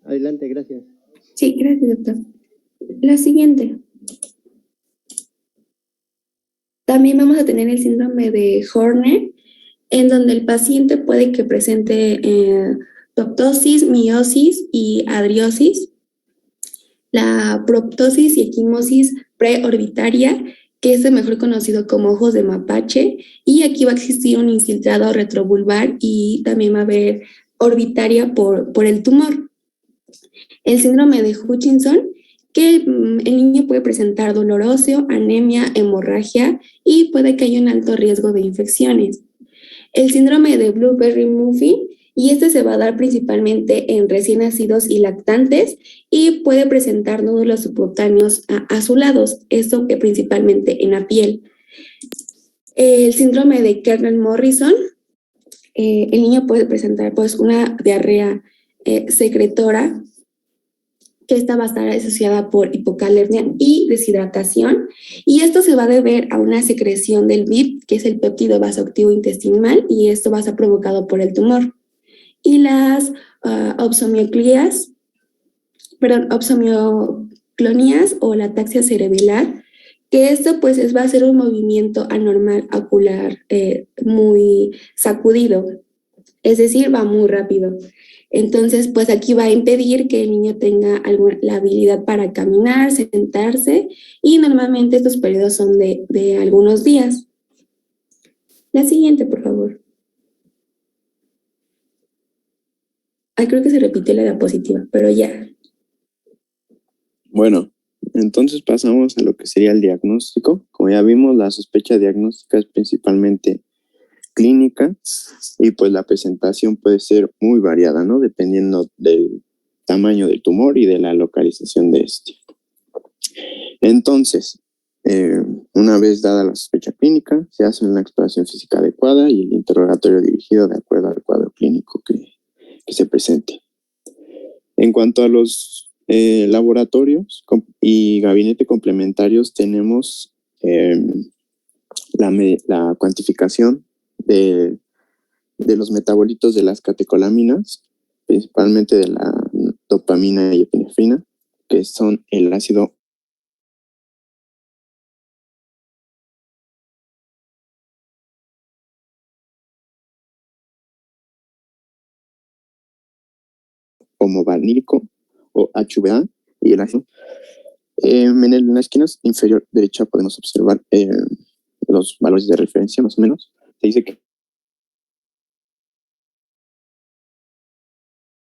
Adelante, gracias. Sí, gracias, doctor. La siguiente. También vamos a tener el síndrome de Horner, en donde el paciente puede que presente proptosis, miosis y adriosis. La proptosis y equimosis preorbitaria, que es el mejor conocido como ojos de mapache, y aquí va a existir un infiltrado retrovulvar y también va a haber orbitaria por el tumor. El síndrome de Hutchinson, que el niño puede presentar dolor óseo, anemia, hemorragia y puede que haya un alto riesgo de infecciones. El síndrome de Blueberry Muffin, y este se va a dar principalmente en recién nacidos y lactantes y puede presentar nódulos subcutáneos azulados, esto que principalmente en la piel. El síndrome de Kerner-Morrison, el niño puede presentar pues una diarrea secretora, que esta va a estar asociada por hipocalemia y deshidratación, y esto se va a deber a una secreción del BIP, que es el péptido vasoactivo intestinal, y esto va a ser provocado por el tumor. Y las opsomioclonías o la ataxia cerebelar, que esto pues va a ser un movimiento anormal ocular muy sacudido, es decir, va muy rápido. Entonces, pues aquí va a impedir que el niño tenga la habilidad para caminar, sentarse, y normalmente estos periodos son de algunos días. La siguiente, por favor. Ay, creo que se repitió la diapositiva, pero ya. Bueno, entonces pasamos a lo que sería el diagnóstico. Como ya vimos, la sospecha diagnóstica es principalmente clínica y pues la presentación puede ser muy variada, ¿no? Dependiendo del tamaño del tumor y de la localización de este. Entonces, una vez dada la sospecha clínica, se hace una exploración física adecuada y el interrogatorio dirigido de acuerdo al cuadro clínico que se presente. En cuanto a los laboratorios y gabinete complementarios, tenemos la cuantificación de los metabolitos de las catecolaminas, principalmente de la dopamina y epinefrina, que son el ácido homovanílico o HVA y el ácido. En la esquina inferior derecha podemos observar los valores de referencia, más o menos. Se dice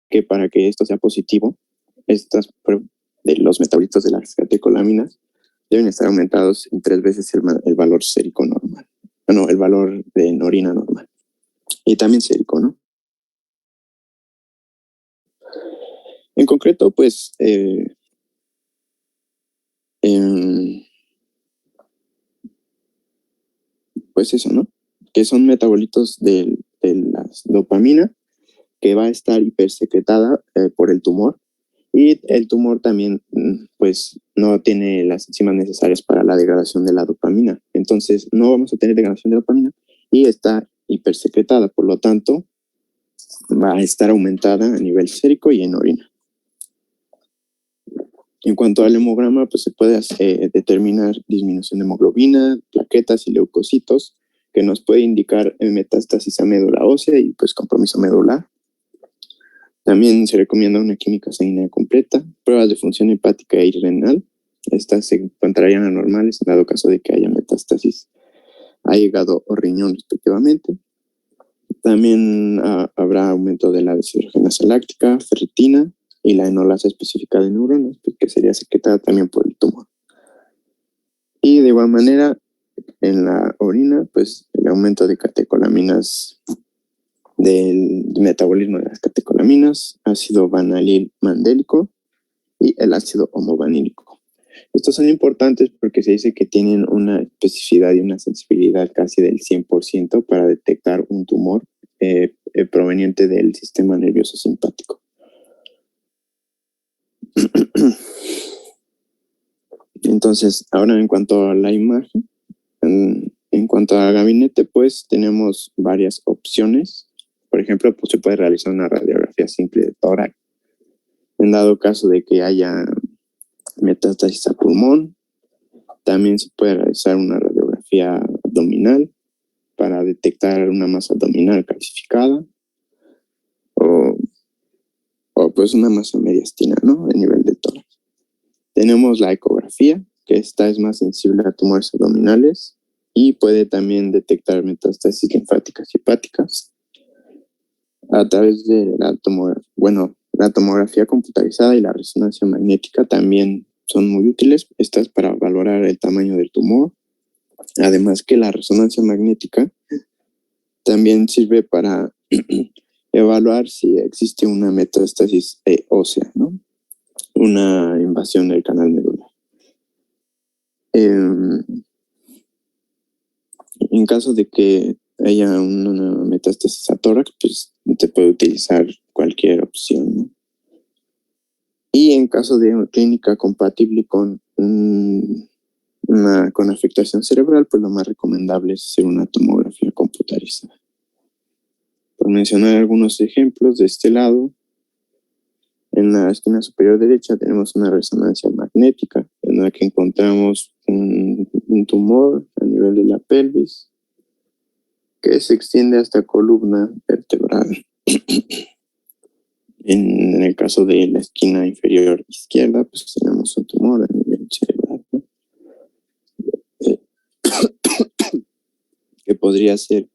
que para que esto sea positivo, estas de los metabolitos de las catecolaminas deben estar aumentados en 3 veces el valor sérico normal. No, el valor de orina normal. Y también sérico, ¿no? En concreto, pues, pues eso, ¿no? Que son metabolitos de la dopamina que va a estar hipersecretada por el tumor, y el tumor también pues no tiene las enzimas necesarias para la degradación de la dopamina, entonces no vamos a tener degradación de dopamina y está hipersecretada, por lo tanto va a estar aumentada a nivel sérico y en orina. En cuanto al hemograma, pues se puede determinar disminución de hemoglobina, plaquetas y leucocitos, que nos puede indicar metástasis a médula ósea y pues compromiso medular. También se recomienda una química sanguínea completa, pruebas de función hepática y renal. Estas se encontrarían anormales en dado caso de que haya metástasis a hígado o riñón respectivamente. También habrá aumento de la deshidrogenasa láctica, ferritina y la enolasa específica de neuronas, que sería secretada también por el tumor. Y de igual manera, en la orina, pues el aumento de catecolaminas, del metabolismo de las catecolaminas, ácido vanilil mandélico y el ácido homovanílico. Estos son importantes porque se dice que tienen una especificidad y una sensibilidad casi del 100% para detectar un tumor proveniente del sistema nervioso simpático. Entonces, ahora en cuanto a la imagen, en cuanto a gabinete, pues tenemos varias opciones. Por ejemplo, pues se puede realizar una radiografía simple de tórax. En dado caso de que haya metástasis a pulmón, también se puede realizar una radiografía abdominal para detectar una masa abdominal calcificada o pues una masa mediastina, ¿no? A nivel del tórax. Tenemos la ecografía, que esta es más sensible a tumores abdominales y puede también detectar metástasis linfáticas y hepáticas a través de la tomografía computarizada y la resonancia magnética también son muy útiles. Estas para valorar el tamaño del tumor. Además que la resonancia magnética también sirve para evaluar si existe una metástasis ósea, ¿no? Una invasión del canal medular. En caso de que haya una metástasis a tórax, pues te puede utilizar cualquier opción, ¿no? Y en caso de una clínica compatible con con afectación cerebral, pues lo más recomendable es hacer una tomografía computarizada. Por mencionar algunos ejemplos de este lado, en la esquina superior derecha tenemos una resonancia magnética en la que encontramos un tumor a nivel de la pelvis que se extiende hasta columna vertebral. En el caso de la esquina inferior izquierda, pues tenemos un tumor a nivel cerebral, ¿no? Que podría ser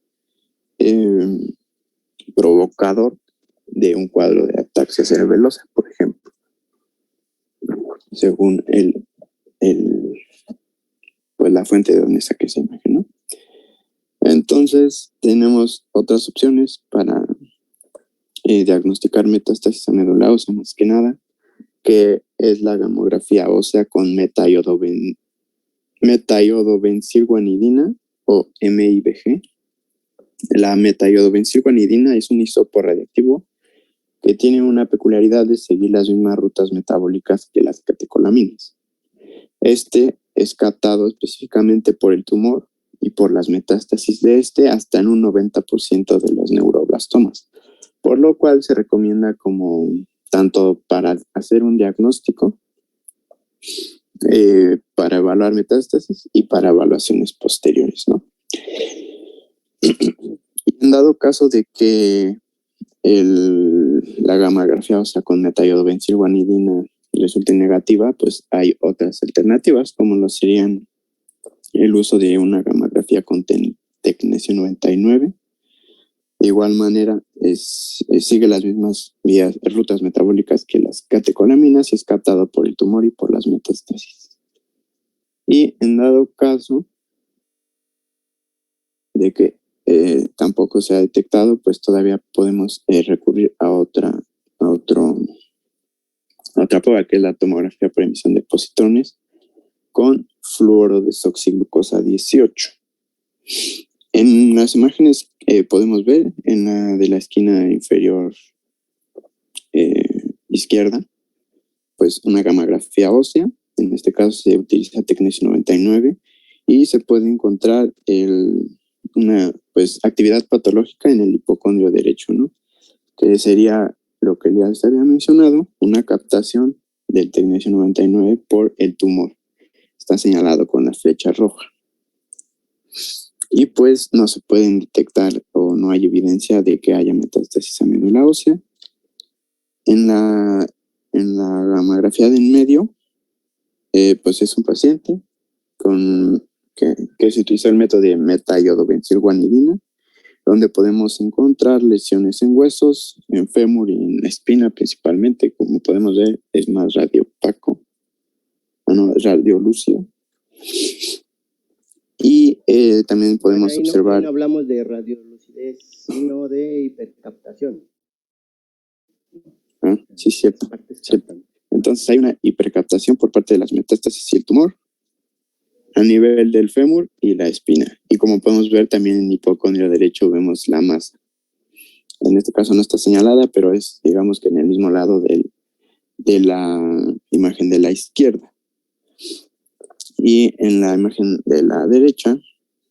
provocador de un cuadro de ataxia cerebelosa, por ejemplo, según pues la fuente de donde saqué esa imagen, ¿no? Entonces, tenemos otras opciones para diagnosticar metástasis a médula ósea, más que nada, que es la gamografía ósea con metaiodobencilguanidina o MIBG. La metaiodobencilguanidina es un hisopo radiactivo que tiene una peculiaridad de seguir las mismas rutas metabólicas que las catecolaminas. Este es captado específicamente por el tumor y por las metástasis de hasta en un 90% de los neuroblastomas, por lo cual se recomienda como tanto para hacer un diagnóstico, para evaluar metástasis y para evaluaciones posteriores, ¿no? En dado caso de que la gamografía ósea con metaiodobencilguanidina resulte negativa, pues hay otras alternativas, como lo serían el uso de una gamografía con tecnesio 99. De igual manera, sigue las mismas rutas metabólicas que las catecolaminas y es captado por el tumor y por las metástasis. Y en dado caso de que tampoco se ha detectado, pues todavía podemos recurrir a otra prueba, que es la tomografía por emisión de positrones con fluorodesoxiglucosa 18. En las imágenes podemos ver en la de la esquina inferior izquierda, pues una gamografía ósea. En este caso se utiliza tecnesio 99 y se puede encontrar una actividad patológica en el hipocondrio derecho, ¿no? Que sería lo que ya les había mencionado, una captación del tecnesio 99 por el tumor. Está señalado con la flecha roja. Y pues no se pueden detectar o no hay evidencia de que haya metástasis a médula ósea. En la gamografía de en medio, pues es un paciente que se utilizó el método de metaiodobencilguanidina, donde podemos encontrar lesiones en huesos, en fémur y en la espina principalmente. Como podemos ver, es más radioopaco, radiolúcido. Y también podemos observar... No hablamos de radiolucidez, sino de hipercaptación. Sí, cierto. Entonces hay una hipercaptación por parte de las metástasis y el tumor a nivel del fémur y la espina. Y como podemos ver también en el hipocondrio derecho vemos la masa. En este caso no está señalada, pero es, digamos que en el mismo lado de la imagen de la izquierda. Y en la imagen de la derecha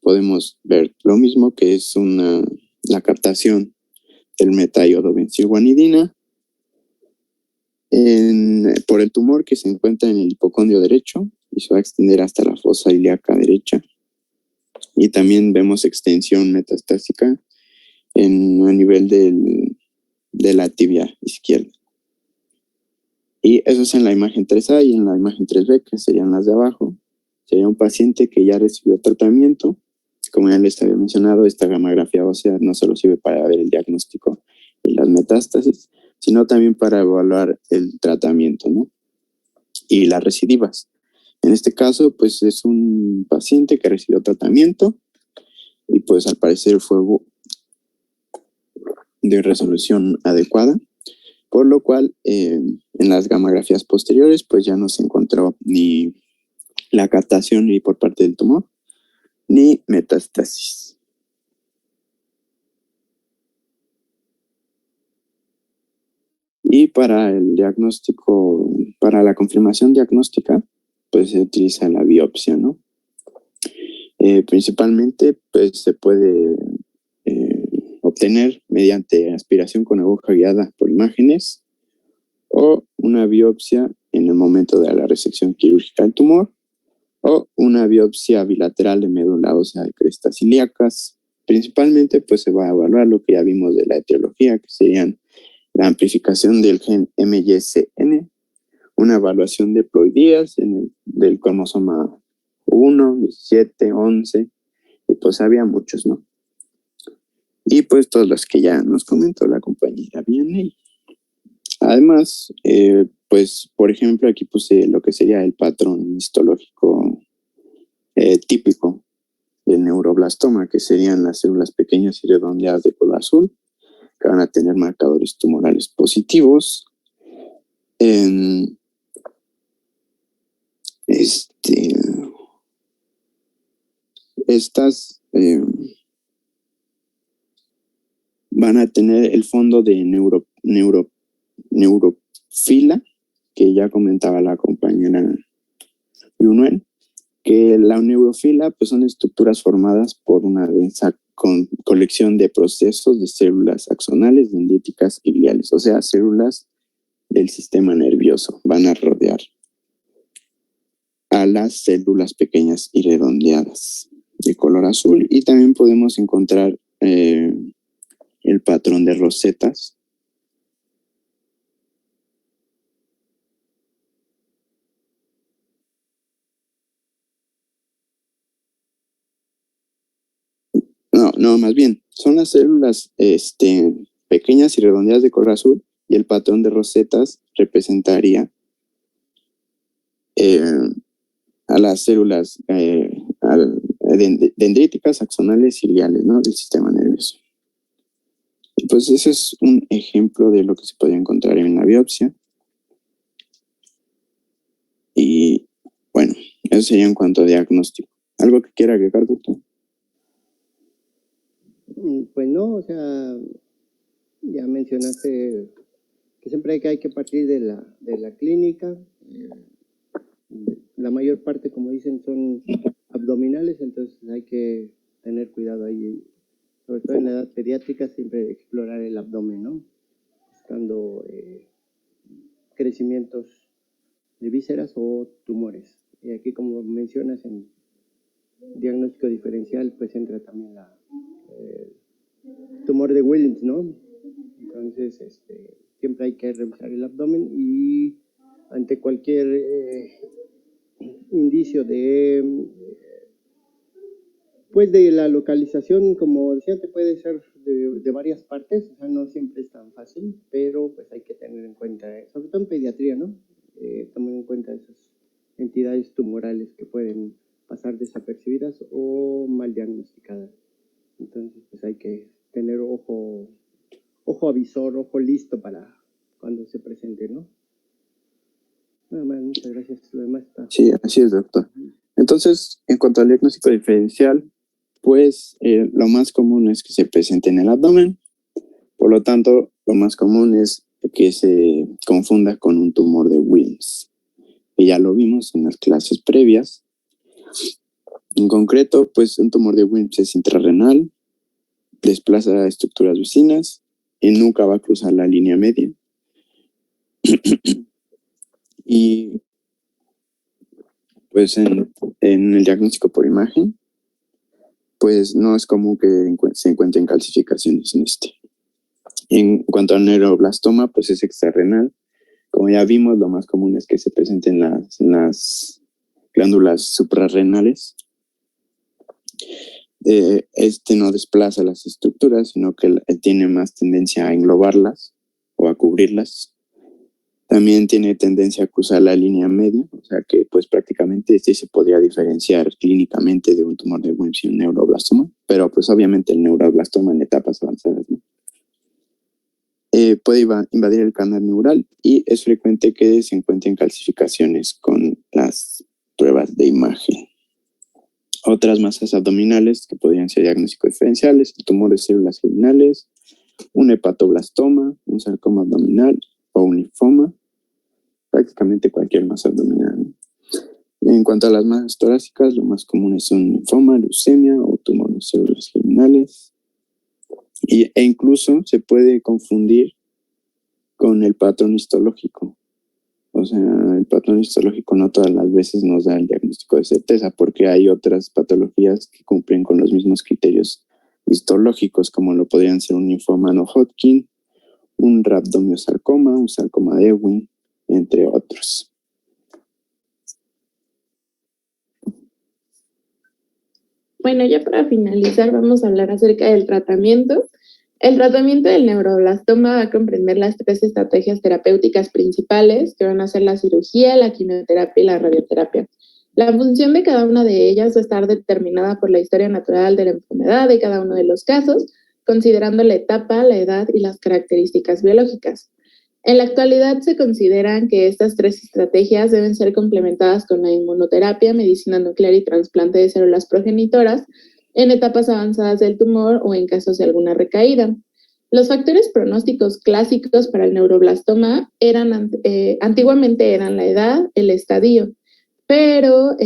podemos ver lo mismo, que es la captación del metaiodobencilguanidina por el tumor que se encuentra en el hipocondrio derecho y se va a extender hasta la fosa ilíaca derecha. Y también vemos extensión metastásica a nivel de la tibia izquierda. Y eso es en la imagen 3A y en la imagen 3B, que serían las de abajo. sería un paciente que ya recibió tratamiento. Como ya les había mencionado, esta gamografía ósea no solo sirve para ver el diagnóstico y las metástasis, sino también para evaluar el tratamiento, ¿no? Y las recidivas. En este caso, pues es un paciente que recibió tratamiento y pues al parecer fue de resolución adecuada, por lo cual en las gamografías posteriores pues ya no se encontró ni la captación ni por parte del tumor, ni metástasis. Y para el diagnóstico, para la confirmación diagnóstica, pues se utiliza la biopsia, ¿no? Principalmente, pues se puede obtener mediante aspiración con aguja guiada por imágenes o una biopsia en el momento de la resección quirúrgica del tumor o una biopsia bilateral de médula ósea de crestas ilíacas. Principalmente, pues se va a evaluar lo que ya vimos de la etiología, que serían la amplificación del gen MYCN, una evaluación de ploidías del cromosoma 1, 17, 11, y pues había muchos, ¿no? Y pues todos los que ya nos comentó la compañera Vianney. Además, pues por ejemplo aquí puse lo que sería el patrón histológico típico del neuroblastoma, que serían las células pequeñas y redondeadas de color azul, que van a tener marcadores tumorales positivos. Estas van a tener el fondo de neurofila, que ya comentaba la compañera Yunuen, que la neurofila pues son estructuras formadas por una densa colección de procesos de células axonales, dendríticas y gliales, o sea, células del sistema nervioso. Van a rodear a las células pequeñas y redondeadas de color azul, y también podemos encontrar el patrón de rosetas. No, más bien, son las células pequeñas y redondeadas de color azul, y el patrón de rosetas representaría a las células dendríticas, axonales y gliales, ¿no?, del sistema nervioso. Y pues ese es un ejemplo de lo que se podría encontrar en la biopsia. Y bueno, eso sería en cuanto a diagnóstico. ¿Algo que quiera agregar, doctor? Pues no, o sea, ya mencionaste que siempre hay que partir de la clínica. La mayor parte, como dicen, son abdominales, entonces hay que tener cuidado ahí, sobre todo en la edad pediátrica, siempre explorar el abdomen, ¿no? Buscando crecimientos de vísceras o tumores. Y aquí, como mencionas, en diagnóstico diferencial, pues entra también la tumor de Wilms, ¿no? Entonces, siempre hay que revisar el abdomen, y ante cualquier indicio pues de la localización, como decía, te puede ser de varias partes, o sea, no siempre es tan fácil, pero pues hay que tener en cuenta, sobre todo en pediatría, ¿no? Tomar en cuenta esas entidades tumorales que pueden pasar desapercibidas o mal diagnosticadas. Entonces, pues hay que tener ojo avisor, ojo listo para cuando se presente, ¿no? Nada más, muchas gracias. Lo demás está. Sí, así es, doctor. Entonces, en cuanto al diagnóstico diferencial, pues lo más común es que se presente en el abdomen. Por lo tanto, lo más común es que se confunda con un tumor de Wilms. Y ya lo vimos en las clases previas. En concreto, pues un tumor de Wilms es intrarrenal, desplaza estructuras vecinas y nunca va a cruzar la línea media. Y pues en el diagnóstico por imagen, pues no es común que se encuentren calcificaciones en este. En cuanto al neuroblastoma, pues es extrarrenal. Como ya vimos, lo más común es que se presenten las glándulas suprarrenales, este no desplaza las estructuras, sino que tiene más tendencia a englobarlas o a cubrirlas. También tiene tendencia a cruzar la línea media, o sea que pues prácticamente este se podría diferenciar clínicamente de un tumor de Wilms y un neuroblastoma, pero pues obviamente el neuroblastoma en etapas avanzadas, ¿no? Puede invadir el canal neural y es frecuente que se encuentren calcificaciones con las pruebas de imagen. Otras masas abdominales que podrían ser diagnósticos diferenciales, el tumor de células germinales, un hepatoblastoma, un sarcoma abdominal o un linfoma, prácticamente cualquier masa abdominal, ¿no? En cuanto a las masas torácicas, lo más común es un linfoma, leucemia o tumor de células germinales. E incluso se puede confundir con el patrón histológico. O sea, el patrón histológico no todas las veces nos da el diagnóstico de certeza, porque hay otras patologías que cumplen con los mismos criterios histológicos, como lo podrían ser un linfoma no Hodgkin, un rhabdomyosarcoma, un sarcoma de Ewing, entre otros. Bueno, ya para finalizar vamos a hablar acerca del tratamiento. El tratamiento del neuroblastoma va a comprender las 3 estrategias terapéuticas principales, que van a ser la cirugía, la quimioterapia y la radioterapia. La función de cada una de ellas va a estar determinada por la historia natural de la enfermedad de cada uno de los casos, considerando la etapa, la edad y las características biológicas. En la actualidad se consideran que estas 3 estrategias deben ser complementadas con la inmunoterapia, medicina nuclear y trasplante de células progenitoras en etapas avanzadas del tumor o en casos de alguna recaída. Los factores pronósticos clásicos para el neuroblastoma antiguamente eran la edad, el estadio, pero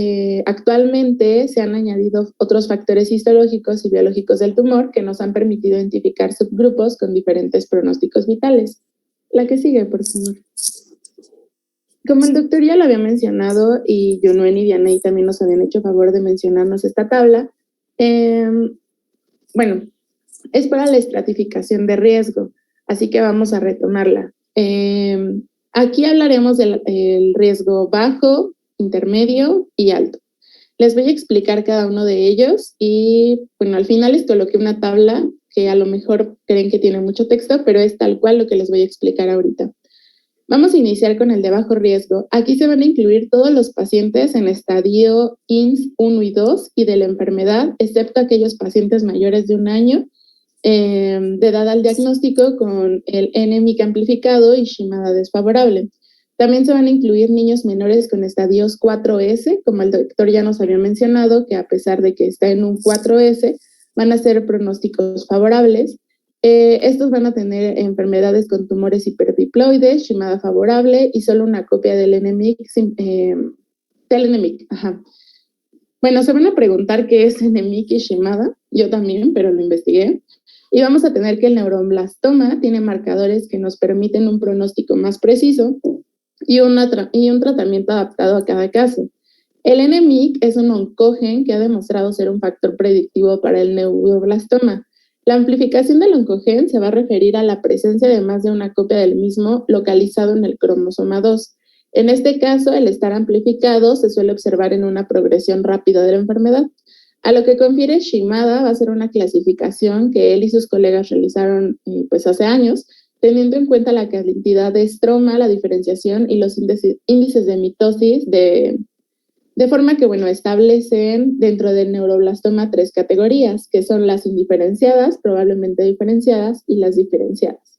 actualmente se han añadido otros factores histológicos y biológicos del tumor que nos han permitido identificar subgrupos con diferentes pronósticos vitales. La que sigue, por favor. Como el doctor ya lo había mencionado y Yunuen y Dianey también nos habían hecho favor de mencionarnos esta tabla, bueno, es para la estratificación de riesgo, así que vamos a retomarla. Aquí hablaremos del riesgo bajo, intermedio y alto. Les voy a explicar cada uno de ellos y, bueno, al final les coloqué una tabla que a lo mejor creen que tiene mucho texto, pero es tal cual lo que les voy a explicar ahorita. Vamos a iniciar con el de bajo riesgo. Aquí se van a incluir todos los pacientes en estadio INS 1 y 2 y de la enfermedad, excepto aquellos pacientes mayores de 1 año de edad al diagnóstico con el NMIC amplificado y Shimada desfavorable. También se van a incluir niños menores con estadios 4S, como el doctor ya nos había mencionado, que a pesar de que está en un 4S, van a ser pronósticos favorables. Estos van a tener enfermedades con tumores hiperdiploides, Shimada favorable y solo una copia del NMIC. Bueno, se van a preguntar qué es NMIC y Shimada. Yo también, pero lo investigué. Y vamos a tener que el neuroblastoma tiene marcadores que nos permiten un pronóstico más preciso y un tratamiento adaptado a cada caso. El NMIC es un oncogen que ha demostrado ser un factor predictivo para el neuroblastoma. La amplificación del oncogen se va a referir a la presencia de más de una copia del mismo localizado en el cromosoma 2. En este caso, el estar amplificado se suele observar en una progresión rápida de la enfermedad. A lo que confiere Shimada va a ser una clasificación que él y sus colegas realizaron pues hace años, teniendo en cuenta la cantidad de estroma, la diferenciación y los índices de mitosis de forma que, bueno, establecen dentro del neuroblastoma 3 categorías, que son las indiferenciadas, probablemente diferenciadas, y las diferenciadas.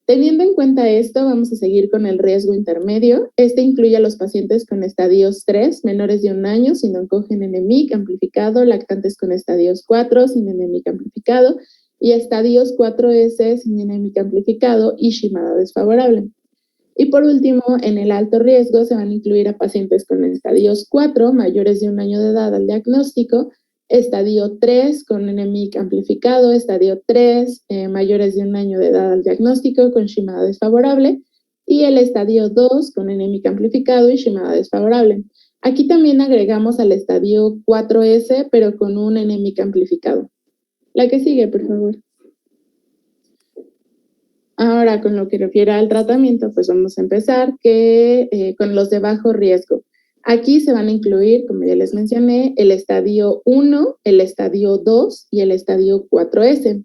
Teniendo en cuenta esto, vamos a seguir con el riesgo intermedio. Este incluye a los pacientes con estadios 3, menores de 1 año, sin oncogen NMIC amplificado, lactantes con estadios 4, sin NMIC amplificado, y estadios 4S sin NMIC amplificado y Shimada desfavorable. Y por último, en el alto riesgo se van a incluir a pacientes con estadios 4, mayores de 1 año de edad al diagnóstico, estadio 3 con NMIC amplificado, estadio 3, mayores de 1 año de edad al diagnóstico con Shimada desfavorable, y el estadio 2 con NMIC amplificado y Shimada desfavorable. Aquí también agregamos al estadio 4S, pero con un NMIC amplificado. La que sigue, por favor. Ahora, con lo que refiere al tratamiento, pues vamos a empezar con los de bajo riesgo. Aquí se van a incluir, como ya les mencioné, el estadio 1, el estadio 2 y el estadio 4S.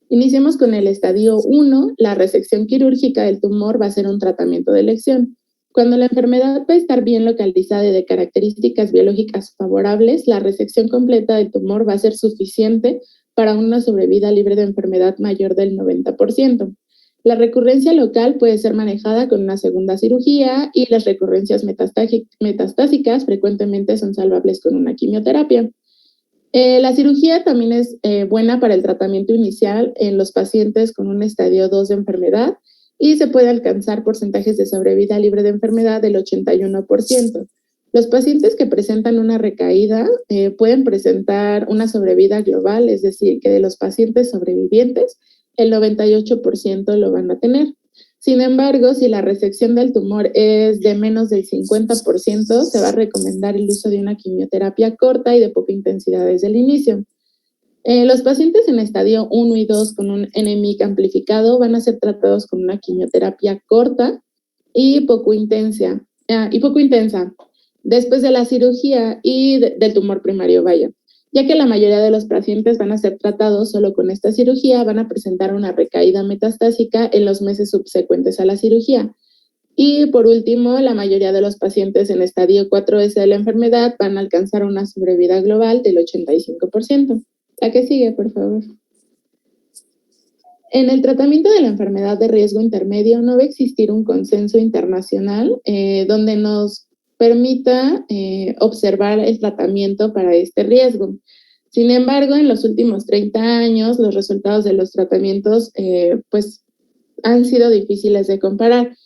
Iniciemos con el estadio 1. La resección quirúrgica del tumor va a ser un tratamiento de elección. Cuando la enfermedad va a estar bien localizada y de características biológicas favorables, la resección completa del tumor va a ser suficiente para una sobrevida libre de enfermedad mayor del 90%. La recurrencia local puede ser manejada con una segunda cirugía y las recurrencias metastásicas frecuentemente son salvables con una quimioterapia. La cirugía también es buena para el tratamiento inicial en los pacientes con un estadio 2 de enfermedad y se puede alcanzar porcentajes de sobrevida libre de enfermedad del 81%. Los pacientes que presentan una recaída pueden presentar una sobrevida global, es decir, que de los pacientes sobrevivientes, el 98% lo van a tener. Sin embargo, si la resección del tumor es de menos del 50%, se va a recomendar el uso de una quimioterapia corta y de poca intensidad desde el inicio. Los pacientes en estadio 1 y 2 con un NMIC amplificado van a ser tratados con una quimioterapia corta y poco intensa, después de la cirugía y del tumor primario, ya que la mayoría de los pacientes van a ser tratados solo con esta cirugía, van a presentar una recaída metastásica en los meses subsecuentes a la cirugía. Y por último, la mayoría de los pacientes en estadio 4S de la enfermedad van a alcanzar una sobrevida global del 85%. La que sigue, por favor. En el tratamiento de la enfermedad de riesgo intermedio no va a existir un consenso internacional donde nos permita observar el tratamiento para este riesgo. Sin embargo, en los últimos 30 años, los resultados de los tratamientos pues han sido difíciles de comparar.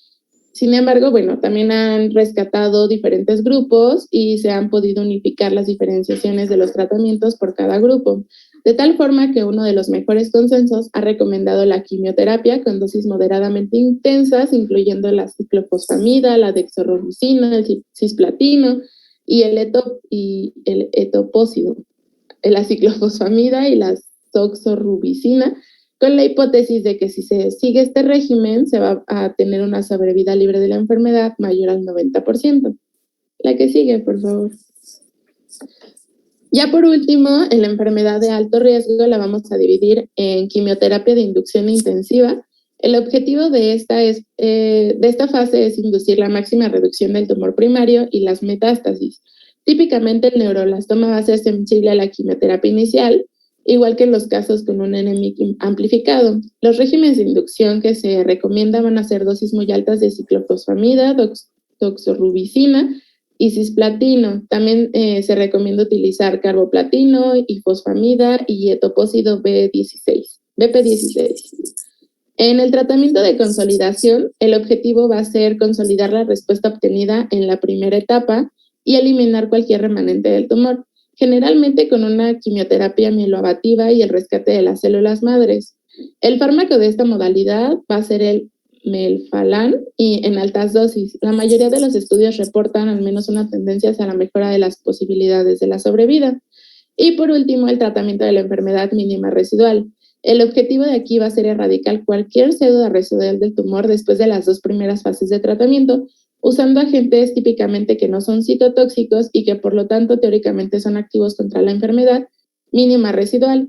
Sin embargo, bueno, también han rescatado diferentes grupos y se han podido unificar las diferenciaciones de los tratamientos por cada grupo, de tal forma que uno de los mejores consensos ha recomendado la quimioterapia con dosis moderadamente intensas, incluyendo la ciclofosfamida, la dexorubicina, el cisplatino y el etopósido, la ciclofosfamida y la doxorubicina, con la hipótesis de que si se sigue este régimen se va a tener una sobrevida libre de la enfermedad mayor al 90%. La que sigue, por favor. Ya por último, en la enfermedad de alto riesgo la vamos a dividir en quimioterapia de inducción intensiva. El objetivo de esta fase es inducir la máxima reducción del tumor primario y las metástasis. Típicamente el neuroblastoma va a ser sensible a la quimioterapia inicial, igual que en los casos con un NMIC amplificado. Los regímenes de inducción que se recomiendan van a ser dosis muy altas de ciclofosfamida, doxorubicina y cisplatino. También se recomienda utilizar carboplatino y fosfamida y etopósido BP16. En el tratamiento de consolidación, el objetivo va a ser consolidar la respuesta obtenida en la primera etapa y eliminar cualquier remanente del tumor, generalmente con una quimioterapia mieloabativa y el rescate de las células madres. El fármaco de esta modalidad va a ser el melphalan y en altas dosis. La mayoría de los estudios reportan al menos una tendencia hacia la mejora de las posibilidades de la sobrevida. Y por último, el tratamiento de la enfermedad mínima residual. El objetivo de aquí va a ser erradicar cualquier célula residual del tumor después de las 2 primeras fases de tratamiento, usando agentes típicamente que no son citotóxicos y que por lo tanto teóricamente son activos contra la enfermedad mínima residual.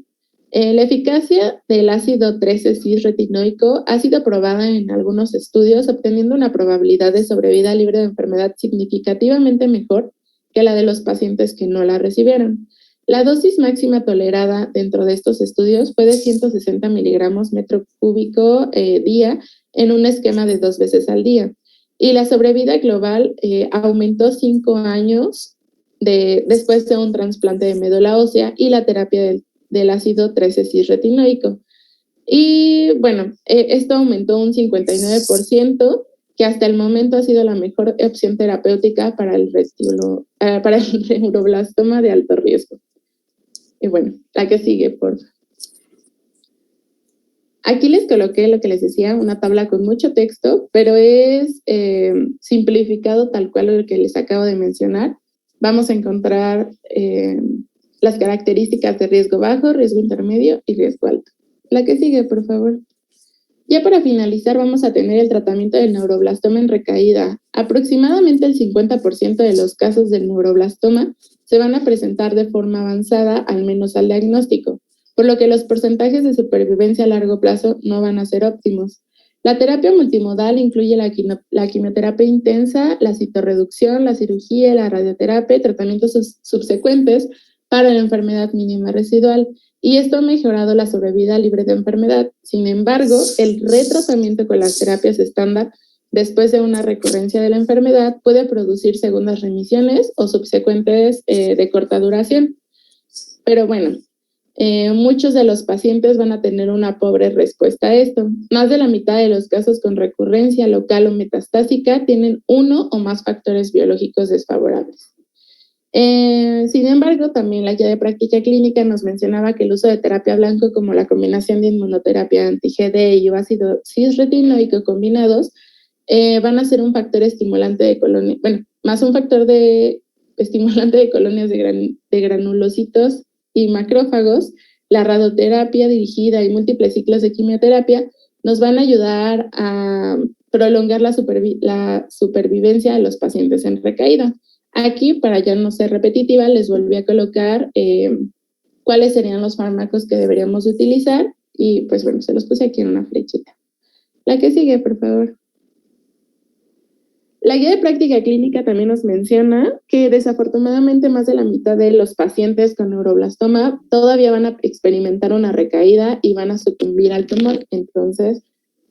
La eficacia del ácido 13-cis-retinoico ha sido probada en algunos estudios, obteniendo una probabilidad de sobrevida libre de enfermedad significativamente mejor que la de los pacientes que no la recibieron. La dosis máxima tolerada dentro de estos estudios fue de 160 miligramos metro cúbico día en un esquema de 2 veces al día. Y la sobrevida global aumentó 5 años después de un trasplante de médula ósea y la terapia del ácido 13-cis-retinoico. Y bueno, esto aumentó un 59%, que hasta el momento ha sido la mejor opción terapéutica para el neuroblastoma de alto riesgo. Y bueno, la que sigue, por favor. Aquí les coloqué lo que les decía, una tabla con mucho texto, pero es simplificado tal cual lo que les acabo de mencionar. Vamos a encontrar las características de riesgo bajo, riesgo intermedio y riesgo alto. La que sigue, por favor. Ya para finalizar, vamos a tener el tratamiento del neuroblastoma en recaída. Aproximadamente el 50% de los casos del neuroblastoma se van a presentar de forma avanzada, al menos al diagnóstico, por lo que los porcentajes de supervivencia a largo plazo no van a ser óptimos. La terapia multimodal incluye la quimioterapia intensa, la citorreducción, la cirugía, la radioterapia y tratamientos subsecuentes para la enfermedad mínima residual. Y esto ha mejorado la sobrevida libre de enfermedad. Sin embargo, el retratamiento con las terapias estándar después de una recurrencia de la enfermedad puede producir segundas remisiones o subsecuentes de corta duración. Pero bueno, muchos de los pacientes van a tener una pobre respuesta a esto. Más de la mitad de los casos con recurrencia local o metastásica tienen uno o más factores biológicos desfavorables. Sin embargo, también la guía de práctica clínica nos mencionaba que el uso de terapia blanco, como la combinación de inmunoterapia anti-GD y ácido cisretinoico combinados, van a ser un factor estimulante de colonias, más un factor de estimulante de colonias de granulocitos y macrófagos. La radioterapia dirigida y múltiples ciclos de quimioterapia nos van a ayudar a prolongar la supervivencia de los pacientes en recaída. Aquí, para ya no ser repetitiva, les volví a colocar cuáles serían los fármacos que deberíamos utilizar y pues bueno, se los puse aquí en una flechita. La que sigue, por favor. La guía de práctica clínica también nos menciona que desafortunadamente más de la mitad de los pacientes con neuroblastoma todavía van a experimentar una recaída y van a sucumbir al tumor. Entonces,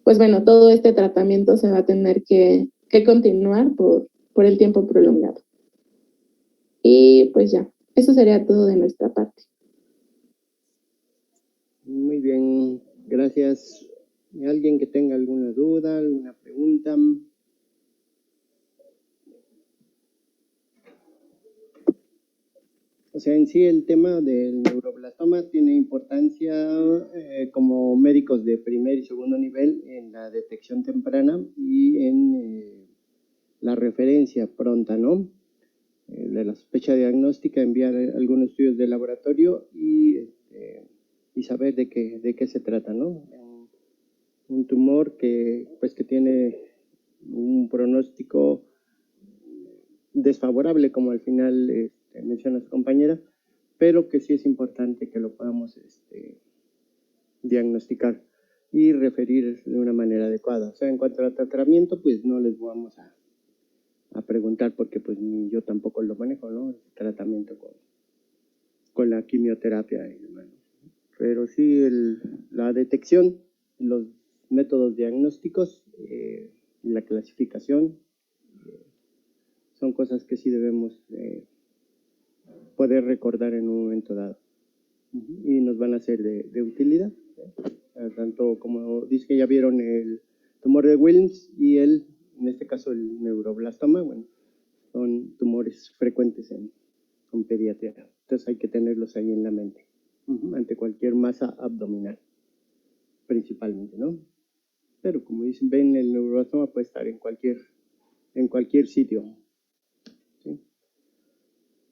pues bueno, todo este tratamiento se va a tener que continuar por el tiempo prolongado. Y pues ya, eso sería todo de nuestra parte. Muy bien, gracias. ¿Alguien que tenga alguna duda, alguna pregunta? O sea, en sí el tema del neuroblastoma tiene importancia como médicos de primer y segundo nivel en la detección temprana y en la referencia pronta, ¿no? De la sospecha diagnóstica, enviar algunos estudios de laboratorio y saber de qué se trata, ¿no? Un tumor que tiene un pronóstico desfavorable, como al final menciona su compañera, pero que sí es importante que lo podamos diagnosticar y referir de una manera adecuada. O sea, en cuanto al tratamiento, pues no les vamos a preguntar porque pues ni yo tampoco lo manejo, ¿no? El tratamiento con la quimioterapia y demás. Pero sí la detección, los métodos diagnósticos, la clasificación, son cosas que sí debemos poder recordar en un momento dado. Y nos van a ser de utilidad. Tanto como dice que ya vieron el tumor de Wilms y en este caso el neuroblastoma, bueno, son tumores frecuentes en pediatría. Entonces hay que tenerlos ahí en la mente, ante cualquier masa abdominal, principalmente, ¿no? Pero como dicen, ven, el neuroblastoma puede estar en cualquier sitio. ¿Sí?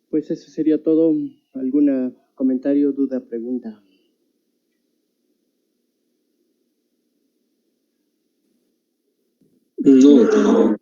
Pues eso sería todo. ¿Algún comentario, duda, pregunta? No.